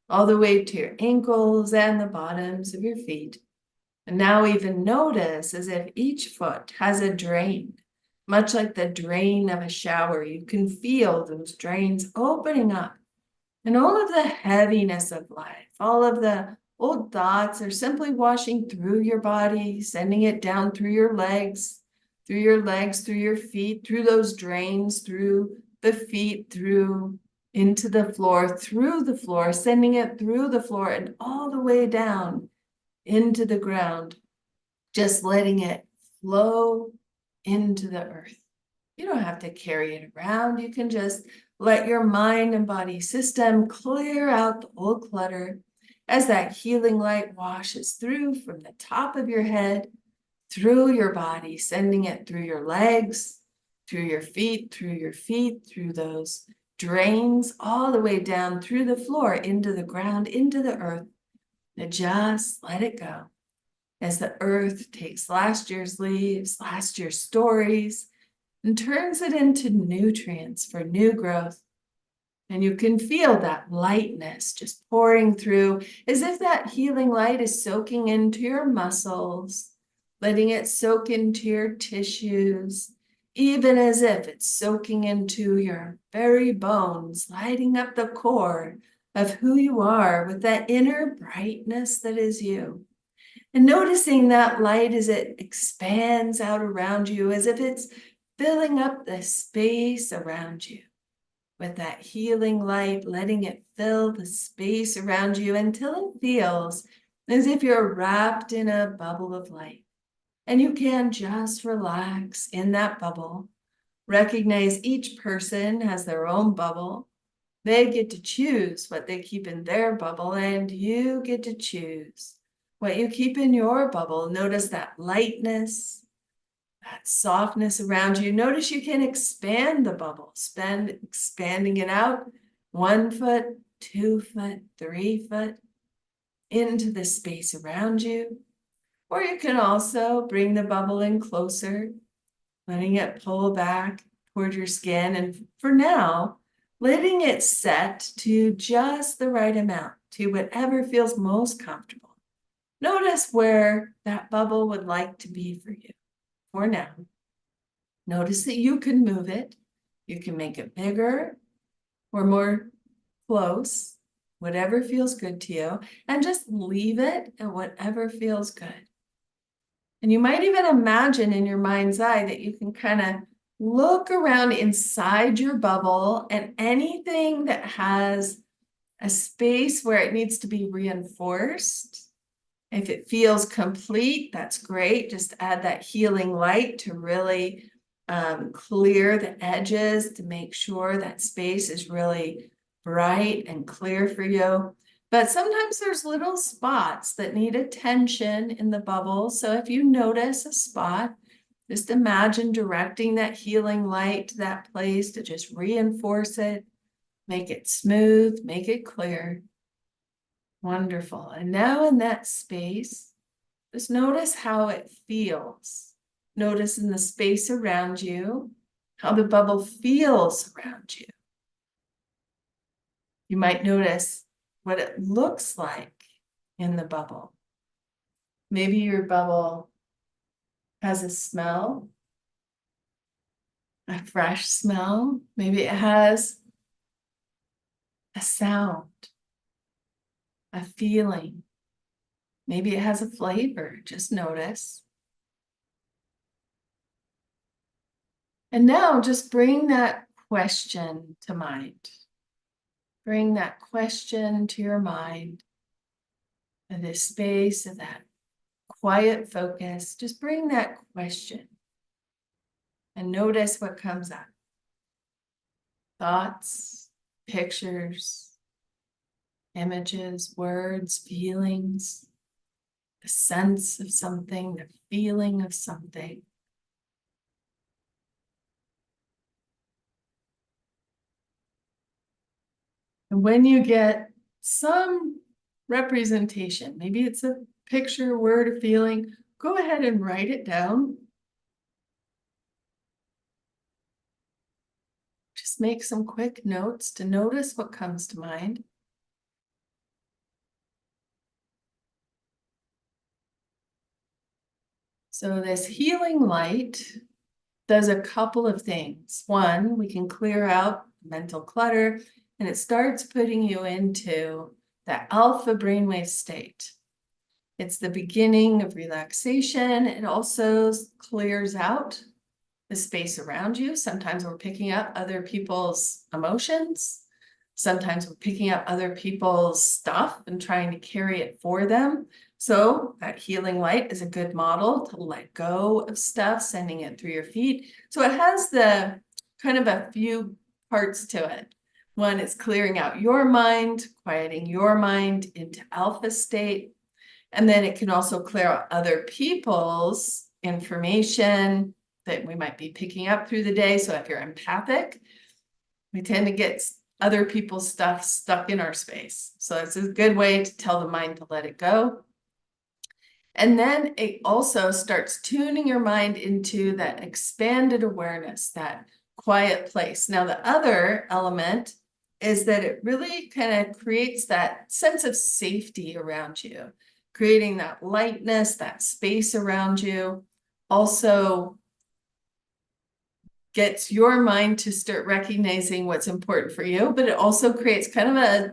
all the way to your ankles and the bottoms of your feet. And now even notice as if each foot has a drain, much like the drain of a shower. You can feel those drains opening up, and all of the heaviness of life, all of the old thoughts are simply washing through your body, sending it down through your legs, through your feet, through those drains, through the feet, through into the floor, through the floor, sending it through the floor and all the way down into the ground, just letting it flow into the earth. You don't have to carry it around. You can just let your mind and body system clear out the old clutter as that healing light washes through from the top of your head, through your body, sending it through your legs, through your feet, through those drains, all the way down through the floor, into the ground, into the earth. And just let it go as the earth takes last year's leaves, last year's stories, and turns it into nutrients for new growth. And you can feel that lightness just pouring through as if that healing light is soaking into your muscles, letting it soak into your tissues, even as if it's soaking into your very bones, lighting up the core of who you are with that inner brightness that is you. And noticing that light as it expands out around you, as if it's filling up the space around you with that healing light, letting it fill the space around you until it feels as if you're wrapped in a bubble of light. And you can just relax in that bubble. Recognize each person has their own bubble. They get to choose what they keep in their bubble, and you get to choose what you keep in your bubble. Notice that lightness, that softness around you. Notice you can expand the bubble, expanding it out 1 foot, 2 foot, 3 foot into the space around you. Or you can also bring the bubble in closer, letting it pull back toward your skin. And for now, letting it set to just the right amount, to whatever feels most comfortable. Notice where that bubble would like to be for you for now. Notice that you can move it. You can make it bigger or more close, whatever feels good to you, and just leave it at whatever feels good. And you might even imagine in your mind's eye that you can kind of look around inside your bubble, and anything that has a space where it needs to be reinforced. If it feels complete, that's great. Just add that healing light to really clear the edges to make sure that space is really bright and clear for you. But sometimes there's little spots that need attention in the bubble. So if you notice a spot, just imagine directing that healing light to that place to just reinforce it, make it smooth, make it clear. Wonderful. And now in that space, just notice how it feels. Notice in the space around you, how the bubble feels around you. You might notice what it looks like in the bubble. Maybe your bubble has a smell, a fresh smell. Maybe it has a sound, a feeling. Maybe it has a flavor. Just notice. And now just bring that question to mind. Bring that question to your mind, in this space of that quiet focus. Just bring that question and notice what comes up. Thoughts, pictures, images, words, feelings, the sense of something, the feeling of something. And when you get some representation, maybe it's a picture, word, or feeling, go ahead and write it down. Just make some quick notes to notice what comes to mind. So this healing light does a couple of things. One, we can clear out mental clutter, and it starts putting you into that alpha brainwave state. It's the beginning of relaxation. It also clears out the space around you. Sometimes we're picking up other people's emotions. Sometimes we're picking up other people's stuff and trying to carry it for them. So that healing light is a good model to let go of stuff, sending it through your feet. So it has the kind of a few parts to it. One is clearing out your mind, quieting your mind into alpha state. And then it can also clear out other people's information that we might be picking up through the day. So if you're empathic, we tend to get other people's stuff stuck in our space. So it's a good way to tell the mind to let it go. And then it also starts tuning your mind into that expanded awareness, that quiet place. Now, the other element is that it really kind of creates that sense of safety around you, creating that lightness, that space around you. Also gets your mind to start recognizing what's important for you, but it also creates kind of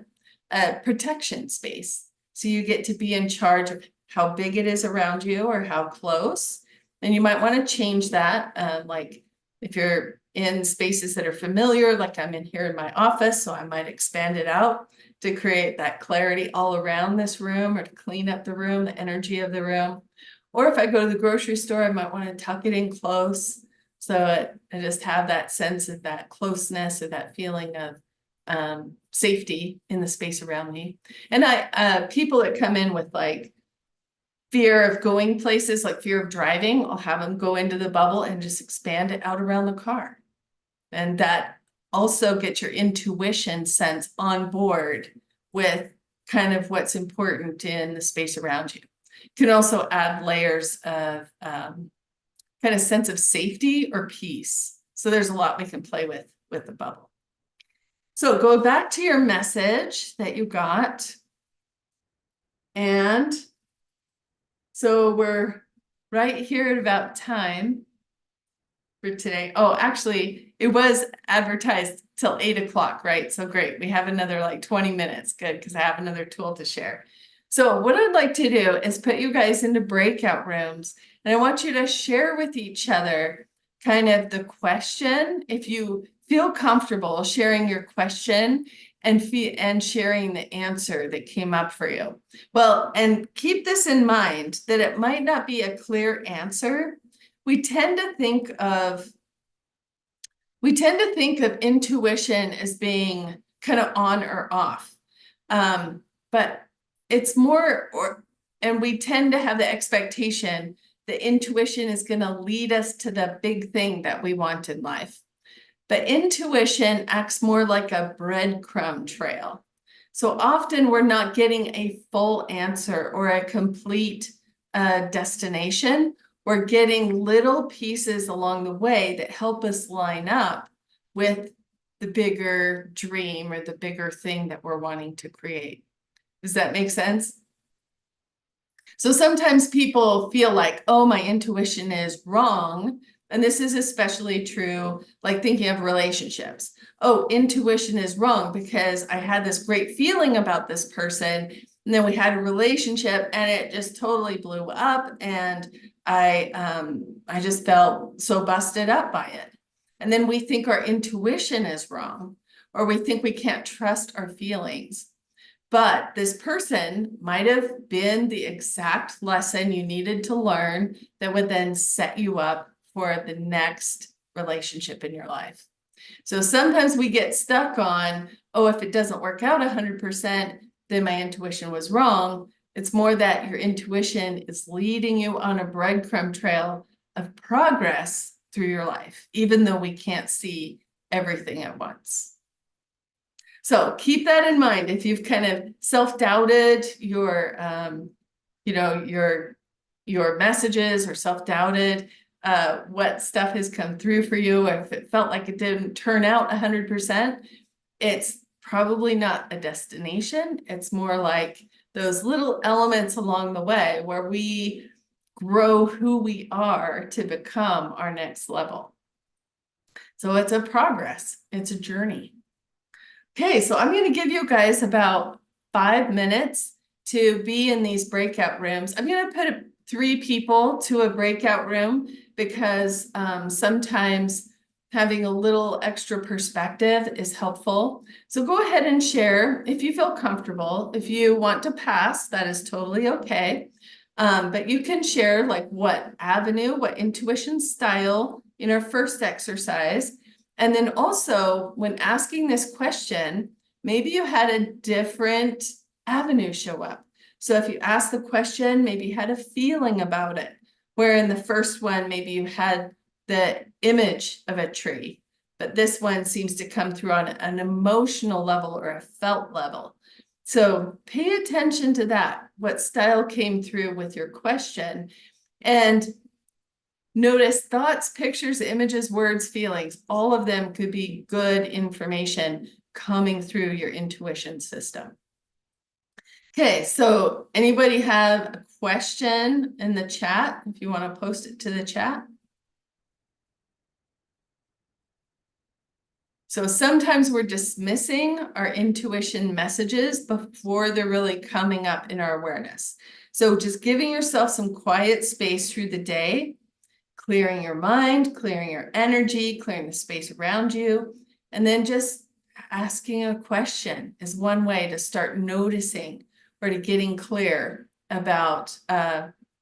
a protection space. So you get to be in charge of how big it is around you or how close. And you might want to change that. Like if you're in spaces that are familiar, like I'm in here in my office, so I might expand it out to create that clarity all around this room or to clean up the room, the energy of the room. Or if I go to the grocery store, I might want to tuck it in close. So I just have that sense of that closeness or that feeling of safety in the space around me. And people that come in with like fear of going places, like fear of driving, I'll have them go into the bubble and just expand it out around the car. And that also gets your intuition sense on board with kind of what's important in the space around you. You can also add layers of kind of sense of safety or peace. So there's a lot we can play with the bubble. So go back to your message that you got. And so we're right here at about time for today. Oh, actually, it was advertised till 8 o'clock, right? So great. We have another like 20 minutes. Good, because I have another tool to share. So what I'd like to do is put you guys into breakout rooms, and I want you to share with each other kind of the question. If you feel comfortable sharing your question and sharing the answer that came up for you. Well, and keep this in mind that it might not be a clear answer. We tend to think of intuition as being kind of on or off. But it's more, and we tend to have the expectation that intuition is going to lead us to the big thing that we want in life. But intuition acts more like a breadcrumb trail. So often we're not getting a full answer or a complete destination. We're getting little pieces along the way that help us line up with the bigger dream or the bigger thing that we're wanting to create. Does that make sense? So sometimes people feel like, oh, my intuition is wrong. And this is especially true, like thinking of relationships. Oh, intuition is wrong because I had this great feeling about this person, and then we had a relationship and it just totally blew up, and I just felt so busted up by it. And then we think our intuition is wrong, or we think we can't trust our feelings. But this person might have been the exact lesson you needed to learn that would then set you up for the next relationship in your life. So sometimes we get stuck on, oh, if it doesn't work out 100%, then my intuition was wrong. It's more that your intuition is leading you on a breadcrumb trail of progress through your life, even though we can't see everything at once. So keep that in mind. If you've kind of self-doubted your messages, or self-doubted what stuff has come through for you, or if it felt like it didn't turn out 100%, it's probably not a destination. It's more like those little elements along the way where we grow who we are to become our next level. So it's a progress. It's a journey. Okay, so I'm going to give you guys about 5 minutes to be in these breakout rooms. I'm going to put 3 people to a breakout room because sometimes having a little extra perspective is helpful. So go ahead and share if you feel comfortable. If you want to pass, that is totally okay. But you can share like what avenue, what intuition style in our first exercise. And then also when asking this question, maybe you had a different avenue show up. So if you asked the question, maybe you had a feeling about it, where in the first one, maybe you had the image of a tree, but this one seems to come through on an emotional level or a felt level. So pay attention to that, what style came through with your question, and notice thoughts, pictures, images, words, feelings. All of them could be good information coming through your intuition system. Okay, so anybody have a question in the chat? If you want to post it to the chat. So sometimes we're dismissing our intuition messages before they're really coming up in our awareness. So just giving yourself some quiet space through the day, clearing your mind, clearing your energy, clearing the space around you, and then just asking a question is one way to start noticing or to getting clear about,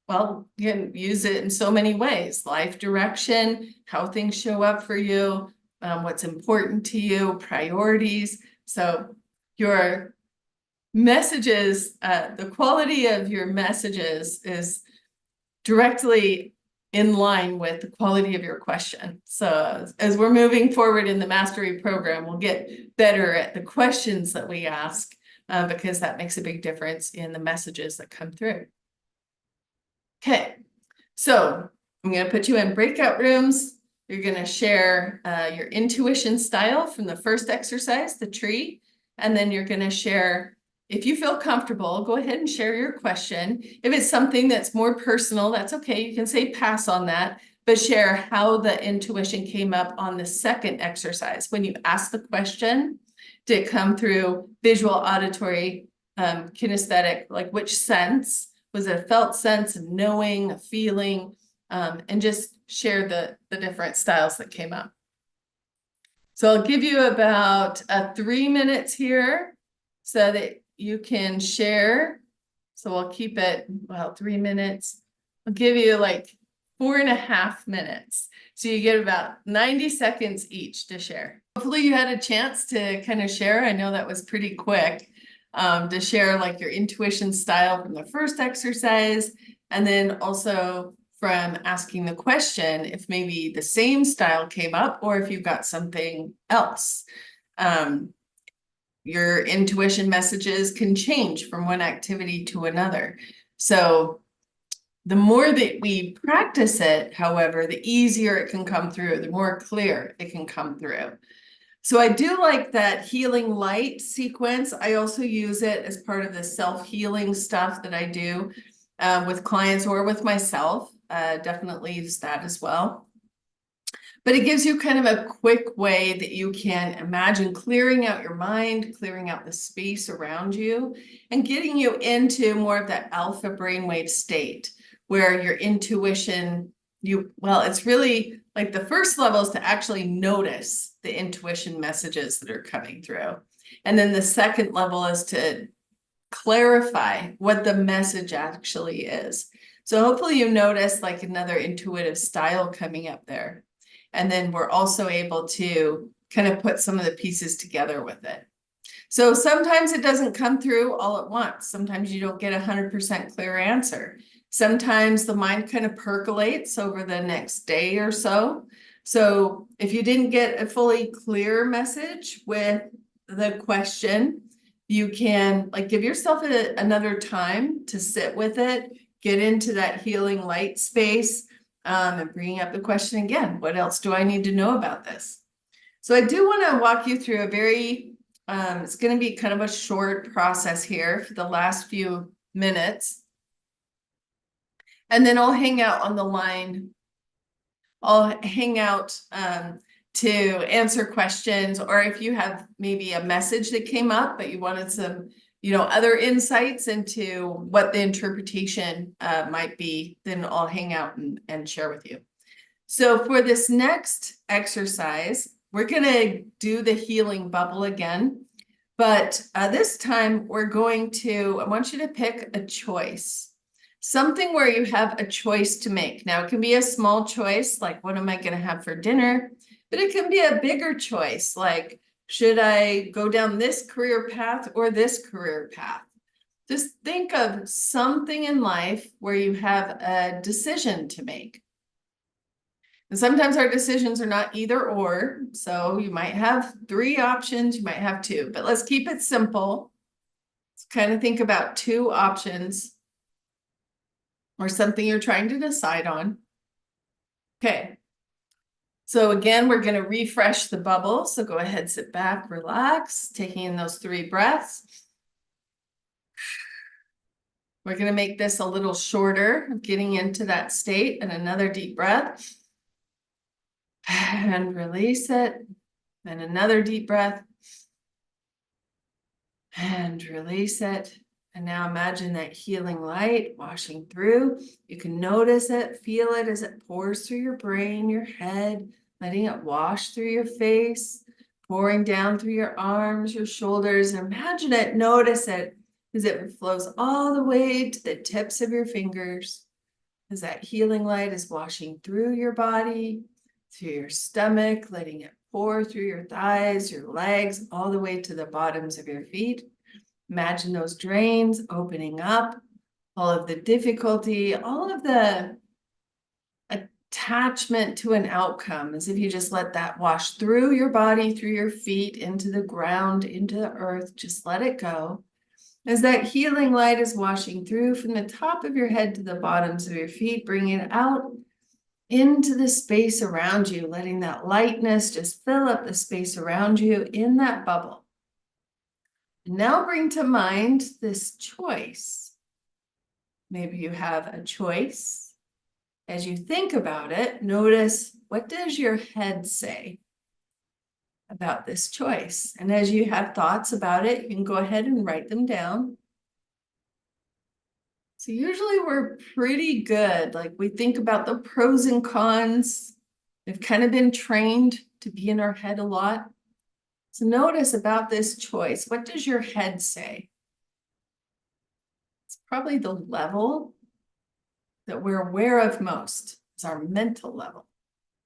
well, you can use it in so many ways: life direction, how things show up for you, what's important to you, priorities. So your messages, the quality of your messages is directly in line with the quality of your question. So as we're moving forward in the mastery program, we'll get better at the questions that we ask, because that makes a big difference in the messages that come through. Okay, so I'm going to put you in breakout rooms. You're going to share your intuition style from the first exercise, the tree, and then you're going to share, if you feel comfortable, go ahead and share your question. If it's something that's more personal, that's okay. You can say pass on that, but share how the intuition came up on the second exercise. When you ask the question, did it come through visual, auditory, kinesthetic, like which sense? Was it a felt sense, a knowing, a feeling, and just share the different styles that came up. So I'll give you about 3 minutes here so that you can share. So I'll keep it, well, 3 minutes. I'll give you like 4.5 minutes. So you get about 90 seconds each to share. Hopefully you had a chance to kind of share. I know that was pretty quick. To share like your intuition style from the first exercise, and then also from asking the question, if maybe the same style came up or if you got something else. Your intuition messages can change from one activity to another. So the more that we practice it, however, the easier it can come through, the more clear it can come through. So I do like that healing light sequence. I also use it as part of the self-healing stuff that I do with clients or with myself. Definitely use that as well. But it gives you kind of a quick way that you can imagine clearing out your mind, clearing out the space around you, and getting you into more of that alpha brainwave state where your intuition, well, it's really like the first level is to actually notice the intuition messages that are coming through. And then the second level is to clarify what the message actually is. So hopefully you notice like another intuitive style coming up there. And then we're also able to kind of put some of the pieces together with it. So sometimes it doesn't come through all at once. Sometimes you don't get 100% clear answer. Sometimes the mind kind of percolates over the next day or so. So if you didn't get a fully clear message with the question, you can like give yourself another time to sit with it, get into that healing light space, and bringing up the question again. What else do I need to know about this? So I do want to walk you through a very, it's going to be kind of a short process here for the last few minutes. And then I'll hang out on the line. I'll hang out to answer questions, or if you have maybe a message that came up, but you wanted some, other insights into what the interpretation might be, then I'll hang out and share with you. So for this next exercise, we're going to do the healing bubble again. But this time I want you to pick a choice. Something where you have a choice to make. Now, it can be a small choice, like what am I going to have for dinner? But it can be a bigger choice, like should I go down this career path or this career path? Just think of something in life where you have a decision to make. And sometimes our decisions are not either or. So you might have 3 options, you might have 2, but let's keep it simple. Let's kind of think about 2 options or something you're trying to decide on. Okay. So again, we're going to refresh the bubble. So go ahead, sit back, relax, taking in those 3 breaths. We're going to make this a little shorter, getting into that state, and another deep breath. And release it. And another deep breath. And release it. And now imagine that healing light washing through. You can notice it, feel it as it pours through your brain, your head, letting it wash through your face, pouring down through your arms, your shoulders. Imagine it, notice it as it flows all the way to the tips of your fingers, as that healing light is washing through your body, through your stomach, letting it pour through your thighs, your legs, all the way to the bottoms of your feet. Imagine those drains opening up, all of the difficulty, all of the attachment to an outcome, as if you just let that wash through your body, through your feet, into the ground, into the earth. Just let it go. As that healing light is washing through from the top of your head to the bottoms of your feet, bringing it out into the space around you, letting that lightness just fill up the space around you in that bubble. Now bring to mind this choice. Maybe you have a choice. As you think about it, notice, what does your head say about this choice? And as you have thoughts about it, you can go ahead and write them down. So usually we're pretty good. Like, we think about the pros and cons. We've kind of been trained to be in our head a lot. So notice about this choice. What does your head say? It's probably the level that we're aware of most. It's our mental level,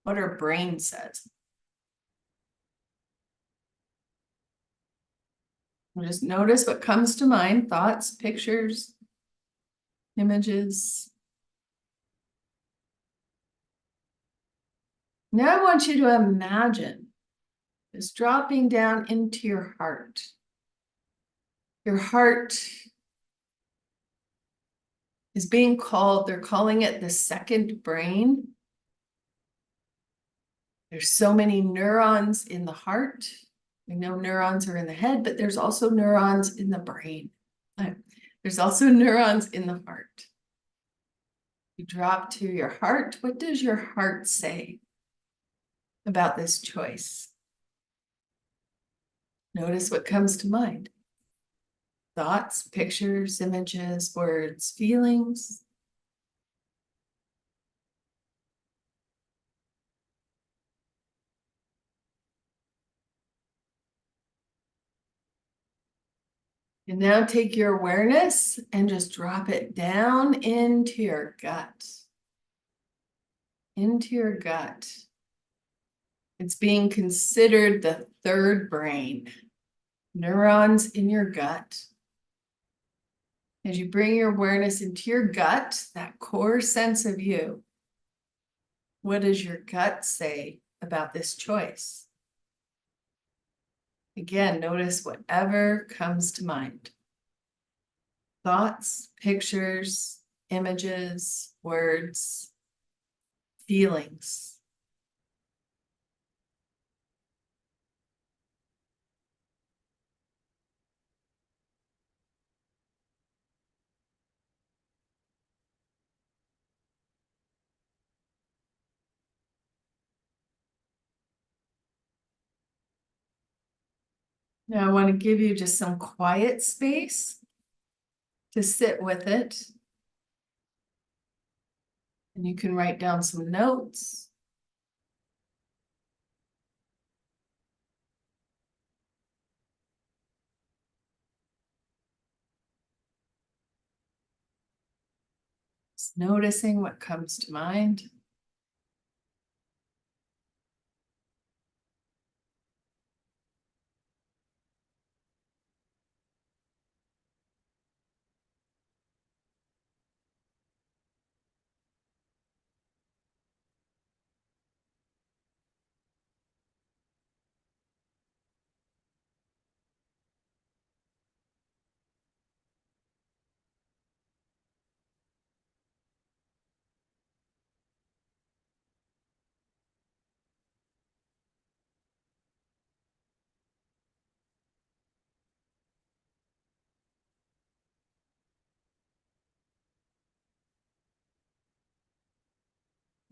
what our brain says. And just notice what comes to mind, thoughts, pictures, images. Now I want you to imagine this dropping down into your heart. Your heart is being called, they're calling it the second brain. There's so many neurons in the heart. We know neurons are in the head, but there's also neurons in the brain. There's also neurons in the heart. You drop to your heart. What does your heart say about this choice? Notice what comes to mind. Thoughts, pictures, images, words, feelings. And now take your awareness and just drop it down into your gut. Into your gut. It's being considered the third brain. Neurons in your gut. As you bring your awareness into your gut, that core sense of you, what does your gut say about this choice? Again, notice whatever comes to mind. Thoughts, pictures, images, words, feelings. Now I want to give you just some quiet space to sit with it. And you can write down some notes. Just noticing what comes to mind.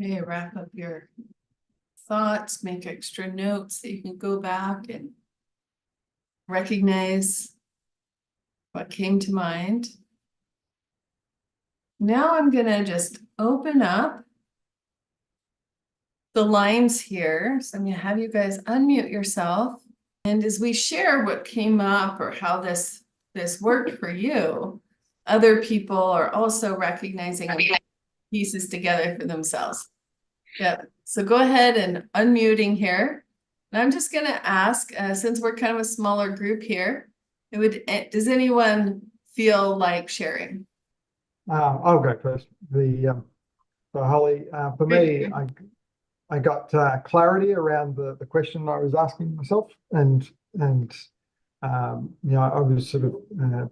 Okay, wrap up your thoughts, make extra notes that you can go back and recognize what came to mind. Now I'm gonna just open up the lines here. So I'm gonna have you guys unmute yourself. And as we share what came up or how this worked for you, other people are also recognizing pieces together for themselves. Yeah, so go ahead and unmuting here. And I'm just gonna ask, since we're kind of a smaller group here, Does anyone feel like sharing? I'll go first. So Holly, for me, I got clarity around the question I was asking myself, and I was sort of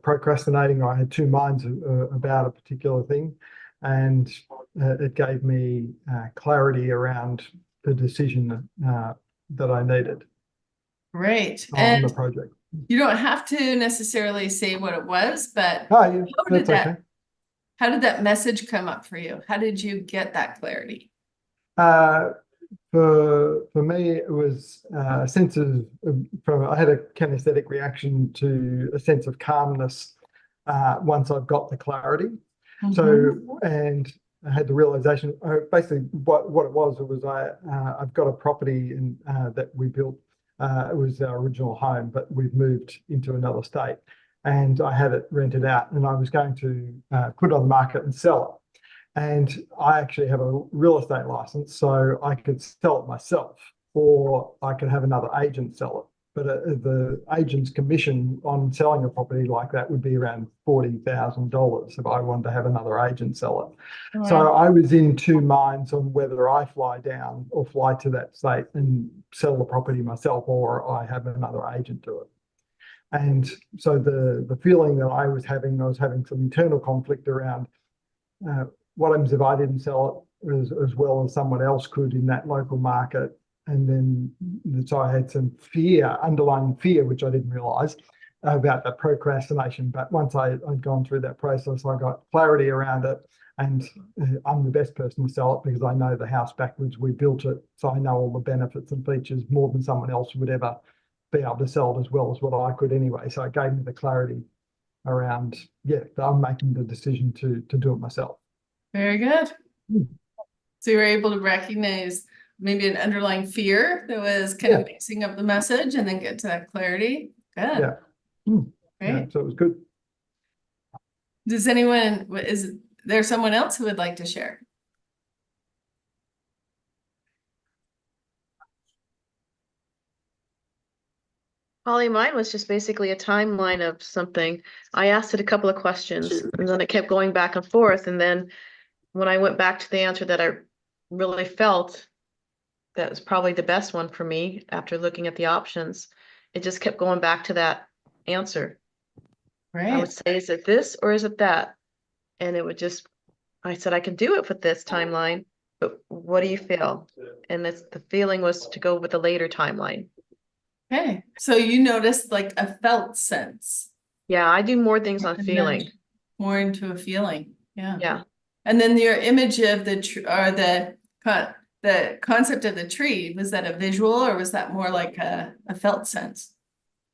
procrastinating. I had two minds about a particular thing, and it gave me clarity around the decision that I needed Great. on the And project. you don't have to necessarily say what it was, but Oh, yeah, how did that's okay. how did that message come up for you? How did you get that clarity? Uh, for me, it was a sense I had a kinesthetic reaction to a sense of calmness once I've got the clarity. So, and I had the realization, basically what it was I've got a property that we built. It was our original home, but we've moved into another state, and I had it rented out, and I was going to put it on the market and sell it. And I actually have a real estate license, so I could sell it myself, or I could have another agent sell it. But the agent's commission on selling a property like that would be around $40,000 if I wanted to have another agent sell it. Wow. So I was in two minds on whether I fly down or fly to that state and sell the property myself, or I have another agent do it. And so the feeling that I was having some internal conflict around what happens if I didn't sell it as well as someone else could in that local market. And then so I had some underlying fear, which I didn't realize about that procrastination. But once I'd gone through that process, I got clarity around it. And I'm the best person to sell it because I know the house backwards. We built it, so I know all the benefits and features more than someone else would ever be able to sell it as well as what I could anyway. So it gave me the clarity around, I'm making the decision to do it myself. Very good. So you were able to recognize maybe an underlying fear that was kind of mixing up the message and then get to that clarity. Good. Yeah. Great. So it was good. Is there someone else who would like to share? Holly, mine was just basically a timeline of something. I asked it a couple of questions and then it kept going back and forth. And then when I went back to the answer that I really felt that was probably the best one for me after looking at the options, it just kept going back to that answer. I would say, is it this or is it that? And I said, I can do it with this timeline, but what do you feel? And the feeling was to go with the later timeline. Okay. So you noticed like a felt sense. Yeah, I do more things on feeling. More into a feeling. Yeah. Yeah. And then your image of the concept of the tree, was that a visual or was that more like a felt sense?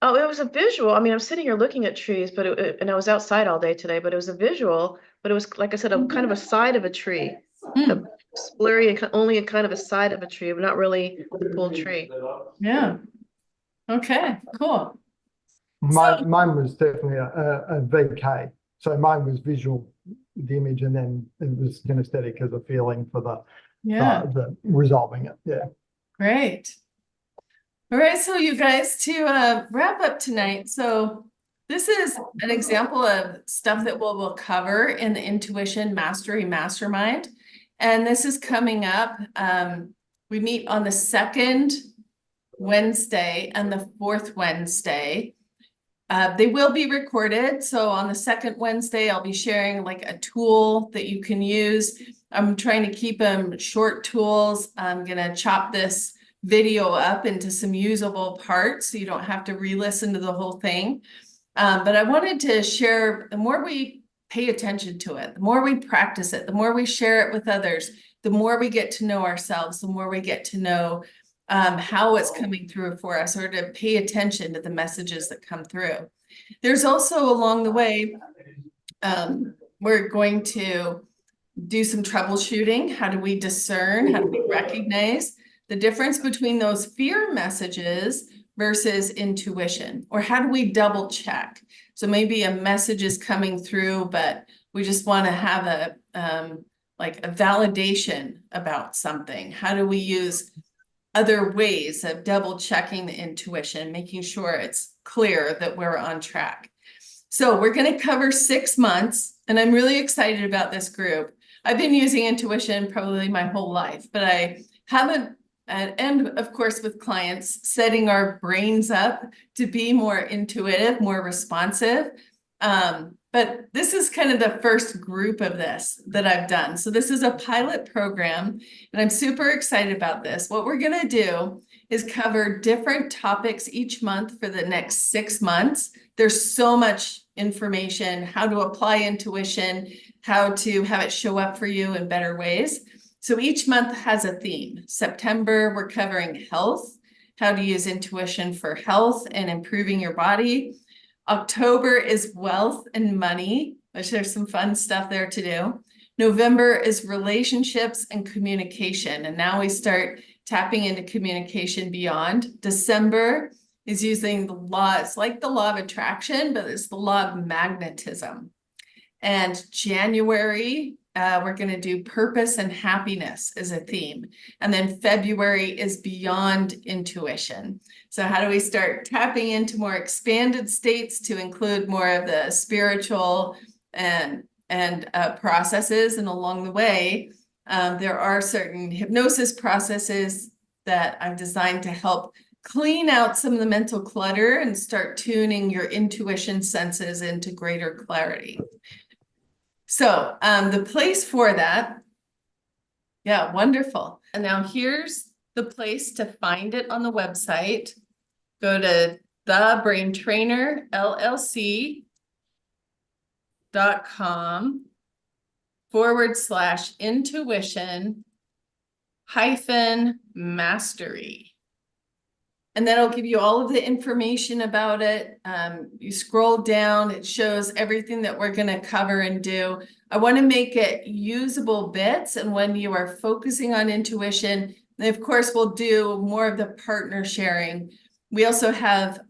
Oh, it was a visual. I mean, I'm sitting here looking at trees, but and I was outside all day today, but it was a visual, but it was, like I said, a kind of a side of a tree. Blurry, only a kind of a side of a tree, but not really the full tree. Yeah. Okay, cool. Mine was definitely a VK. So mine was visual, the image, and then it was kinesthetic as a feeling for the resolving it. Yeah. Great. All right, so you guys, to wrap up tonight, so this is an example of stuff that we'll cover in the Intuition Mastery Mastermind. And this is coming up. We meet on the second Wednesday and the fourth Wednesday. They will be recorded. So on the second Wednesday, I'll be sharing like a tool that you can use. I'm trying to keep them short tools. I'm going to chop this video up into some usable parts so you don't have to re-listen to the whole thing. But I wanted to share, the more we pay attention to it, the more we practice it, the more we share it with others, the more we get to know ourselves, the more we get to know how it's coming through for us, or to pay attention to the messages that come through. There's also along the way, we're going to do some troubleshooting. How do we discern? How do we recognize the difference between those fear messages versus intuition? Or how do we double check? So maybe a message is coming through, but we just want to have like a validation about something. How do we use other ways of double checking the intuition, making sure it's clear that we're on track. So we're going to cover 6 months, and I'm really excited about this group. I've been using intuition probably my whole life, but I haven't, and of course with clients, setting our brains up to be more intuitive, more responsive. But this is kind of the first group of this that I've done. So this is a pilot program, and I'm super excited about this. What we're going to do is cover different topics each month for the next 6 months. There's so much information, how to apply intuition, how to have it show up for you in better ways. So each month has a theme. September, we're covering health, how to use intuition for health and improving your body. October is wealth and money, which there's some fun stuff there to do. November is relationships and communication. And now we start tapping into communication beyond. December is using the law. It's like the law of attraction, but it's the law of magnetism. And January, we're going to do purpose and happiness as a theme. And then February is beyond intuition. So how do we start tapping into more expanded states to include more of the spiritual and processes? And along the way, there are certain hypnosis processes that I've designed to help clean out some of the mental clutter and start tuning your intuition senses into greater clarity. So the place for that, yeah, wonderful. And now here's the place to find it on the website. Go to thebraintrainer.llc.com/intuition-mastery. And that'll give you all of the information about it. You scroll down, it shows everything that we're going to cover and do. I want to make it usable bits. And when you are focusing on intuition, and of course, we'll do more of the partner sharing. We also have,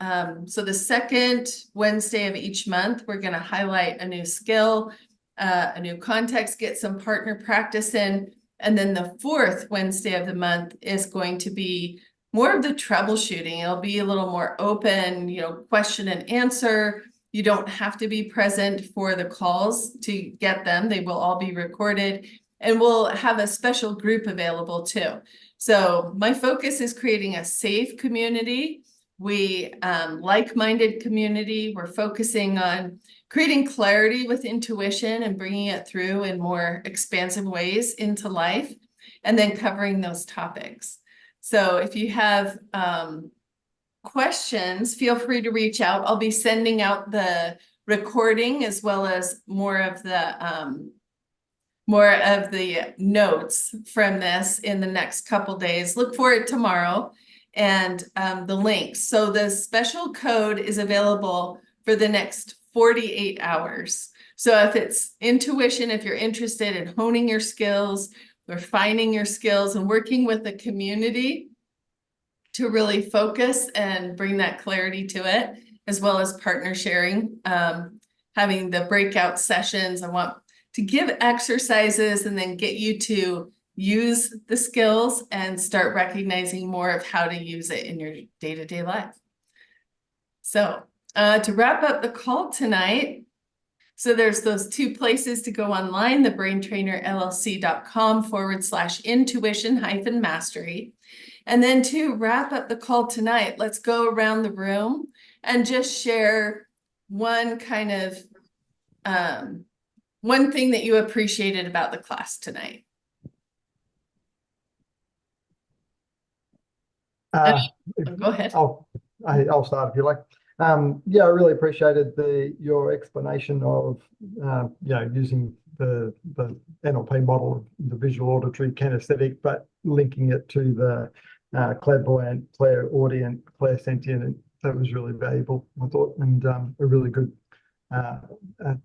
so the second Wednesday of each month, we're going to highlight a new skill, a new context, get some partner practice in. And then the fourth Wednesday of the month is going to be more of the troubleshooting. It'll be a little more open, question and answer. You don't have to be present for the calls to get them. They will all be recorded, and we'll have a special group available too. So my focus is creating a safe community. We like-minded community. We're focusing on creating clarity with intuition and bringing it through in more expansive ways into life, and then covering those topics. So if you have questions, feel free to reach out. I'll be sending out the recording as well as more of the notes from this in the next couple days. Look for it tomorrow, and the links. So the special code is available for the next 48 hours. So if it's intuition, if you're interested in honing your skills, refining your skills, and working with the community to really focus and bring that clarity to it, as well as partner sharing, having the breakout sessions. I want to give exercises and then get you to use the skills and start recognizing more of how to use it in your day-to-day life. So to wrap up the call tonight, so there's those two places to go online, thebraintrainerllc.com/intuition-mastery. And then to wrap up the call tonight, let's go around the room and just share one kind of, one thing that you appreciated about the class tonight. Go ahead. I'll start if you like. Yeah, I really appreciated your explanation of using the NLP model of the visual, auditory, kinesthetic, but linking it to the clairvoyant, clairaudient, clairsentient. That was really valuable, I thought, and a really good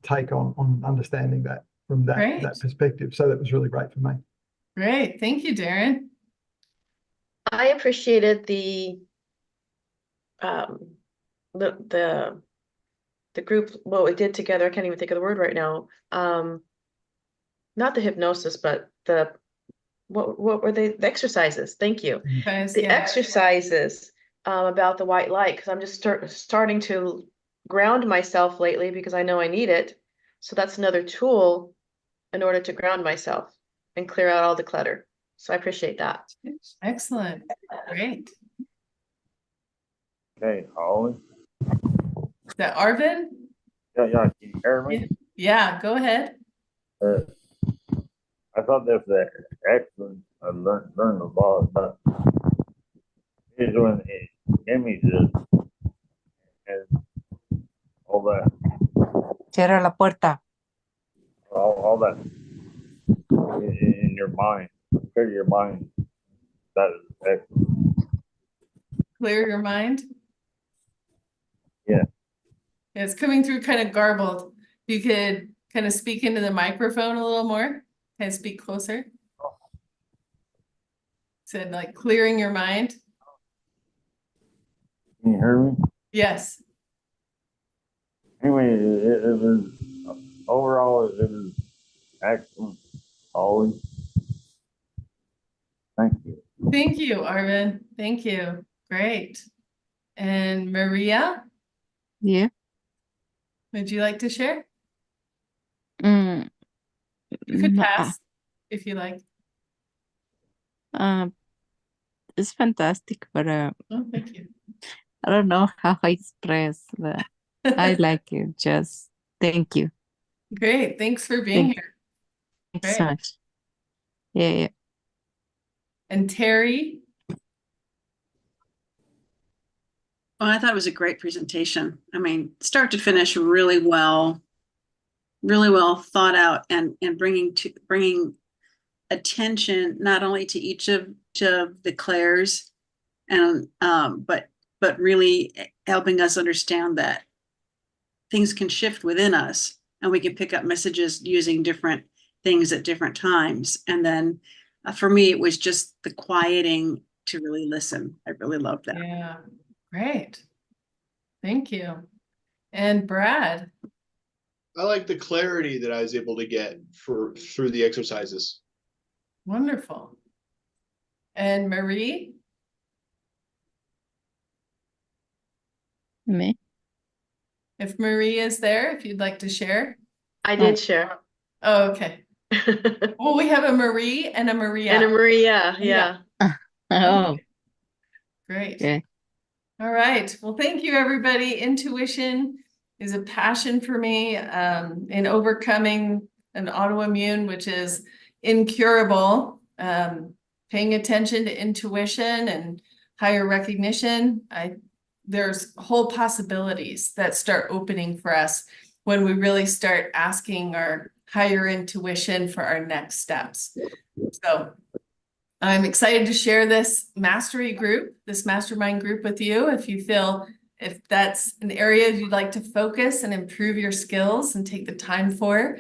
take on understanding that from that perspective. So that was really great for me. Great, thank you, Darren. I appreciated the group, what we did together. I can't even think of the word right now. Not the hypnosis, but what were they? The exercises. Thank you. The exercises about the white light, because I'm just starting to ground myself lately because I know I need it. So that's another tool in order to ground myself and clear out all the clutter. So I appreciate that. Excellent. Great. Okay, Holly. Is that Arvin? Yeah, can you hear me? Yeah, go ahead. I thought that was excellent. I learned a lot about visual images and all that, Cierra la puerta. all that in your mind. Clear your mind. That is excellent. Clear your mind. Yeah. It's coming through kind of garbled. You could kind of speak into the microphone a little more. Kind of speak closer. Said like clearing your mind. Can you hear me? Yes. Anyway, it was overall it was excellent. Holly. Thank you. Thank you, Arvin. Thank you. Great. And Maria, Yeah. would you like to share? Mm, You could no, pass if you like. it's fantastic, but Oh, thank you. I don't know how I express that. I like it. Just thank you. Great. Thanks for being here. Thanks so Great. much. Yeah. And Terry, Well, I thought it was a great presentation. I mean, start to finish, really well thought out, and bringing attention not only to each of the clairs, and but really helping us understand that things can shift within us, and we can pick up messages using different things at different times. And then for me, it was just the quieting to really listen. I really loved that. yeah, great. Thank you. And Brad, I like the clarity that I was able to get through the exercises. wonderful. And Marie, Me? if Marie is there, if you'd like to share. I did share. Oh, okay. And Well, we have a Marie and a Maria. a Maria, yeah. Oh, Great. okay. All right. Well, thank you, everybody. Intuition is a passion for me in overcoming an autoimmune, which is incurable. Paying attention to intuition and higher recognition, there's whole possibilities that start opening for us when we really start asking our higher intuition for our next steps. So I'm excited to share this mastery group, this mastermind group with you. If that's an area you'd like to focus and improve your skills and take the time for.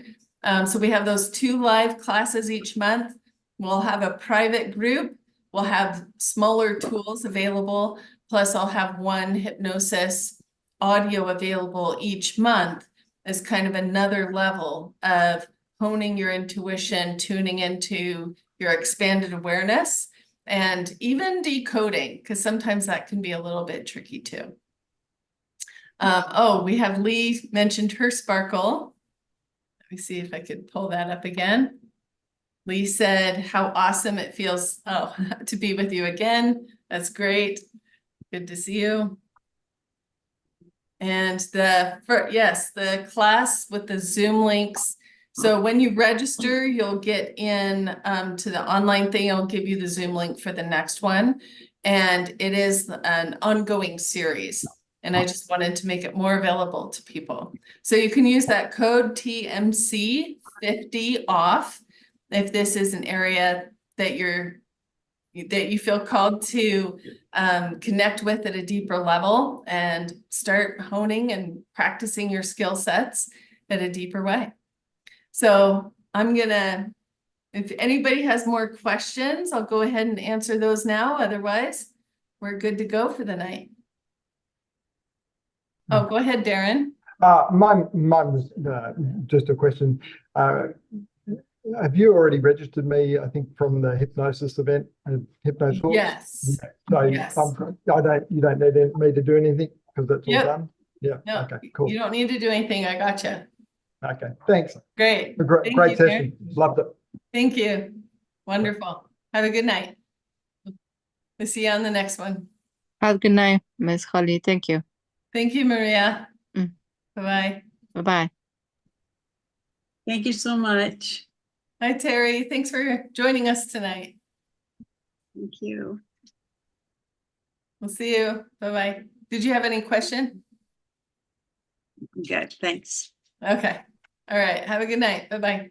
So we have those 2 live classes each month. We'll have a private group. We'll have smaller tools available. Plus I'll have 1 hypnosis audio available each month as kind of another level of honing your intuition, tuning into your expanded awareness, and even decoding, because sometimes that can be a little bit tricky too. We have Lee mentioned her sparkle. Let me see if I could pull that up again. Lee said how awesome it feels to be with you again. That's great. Good to see you. And the class with the Zoom links. So when you register, you'll get in to the online thing. I'll give you the Zoom link for the next one. And it is an ongoing series. And I just wanted to make it more available to people. So you can use that code TMC50 off if this is an area that you feel called to connect with at a deeper level and start honing and practicing your skill sets in a deeper way. So if anybody has more questions, I'll go ahead and answer those now. Otherwise, we're good to go for the night. Oh, go ahead, Darren. Mine was just a question. have you already registered me, I think, from the hypnosis event, Hypno Talks? Yes. So Yes. you don't need me to do anything because that's all Yep. done? Yeah, No, okay, cool. you don't need to do anything. I gotcha. Okay, thanks. Great. A great, Thank great you, session. Mary. Loved it. Thank you. Wonderful. Have a good night. We'll see you on the next one. Have a good night, Miss Holly. Thank you. Thank you, Maria. Mm. Bye-bye. Bye-bye. Thank you so much. Hi, Terry. Thanks for joining us tonight. Thank you. We'll see you. Bye-bye. Did you have any question? Good, thanks. Okay. All right. Have a good night. Bye-bye.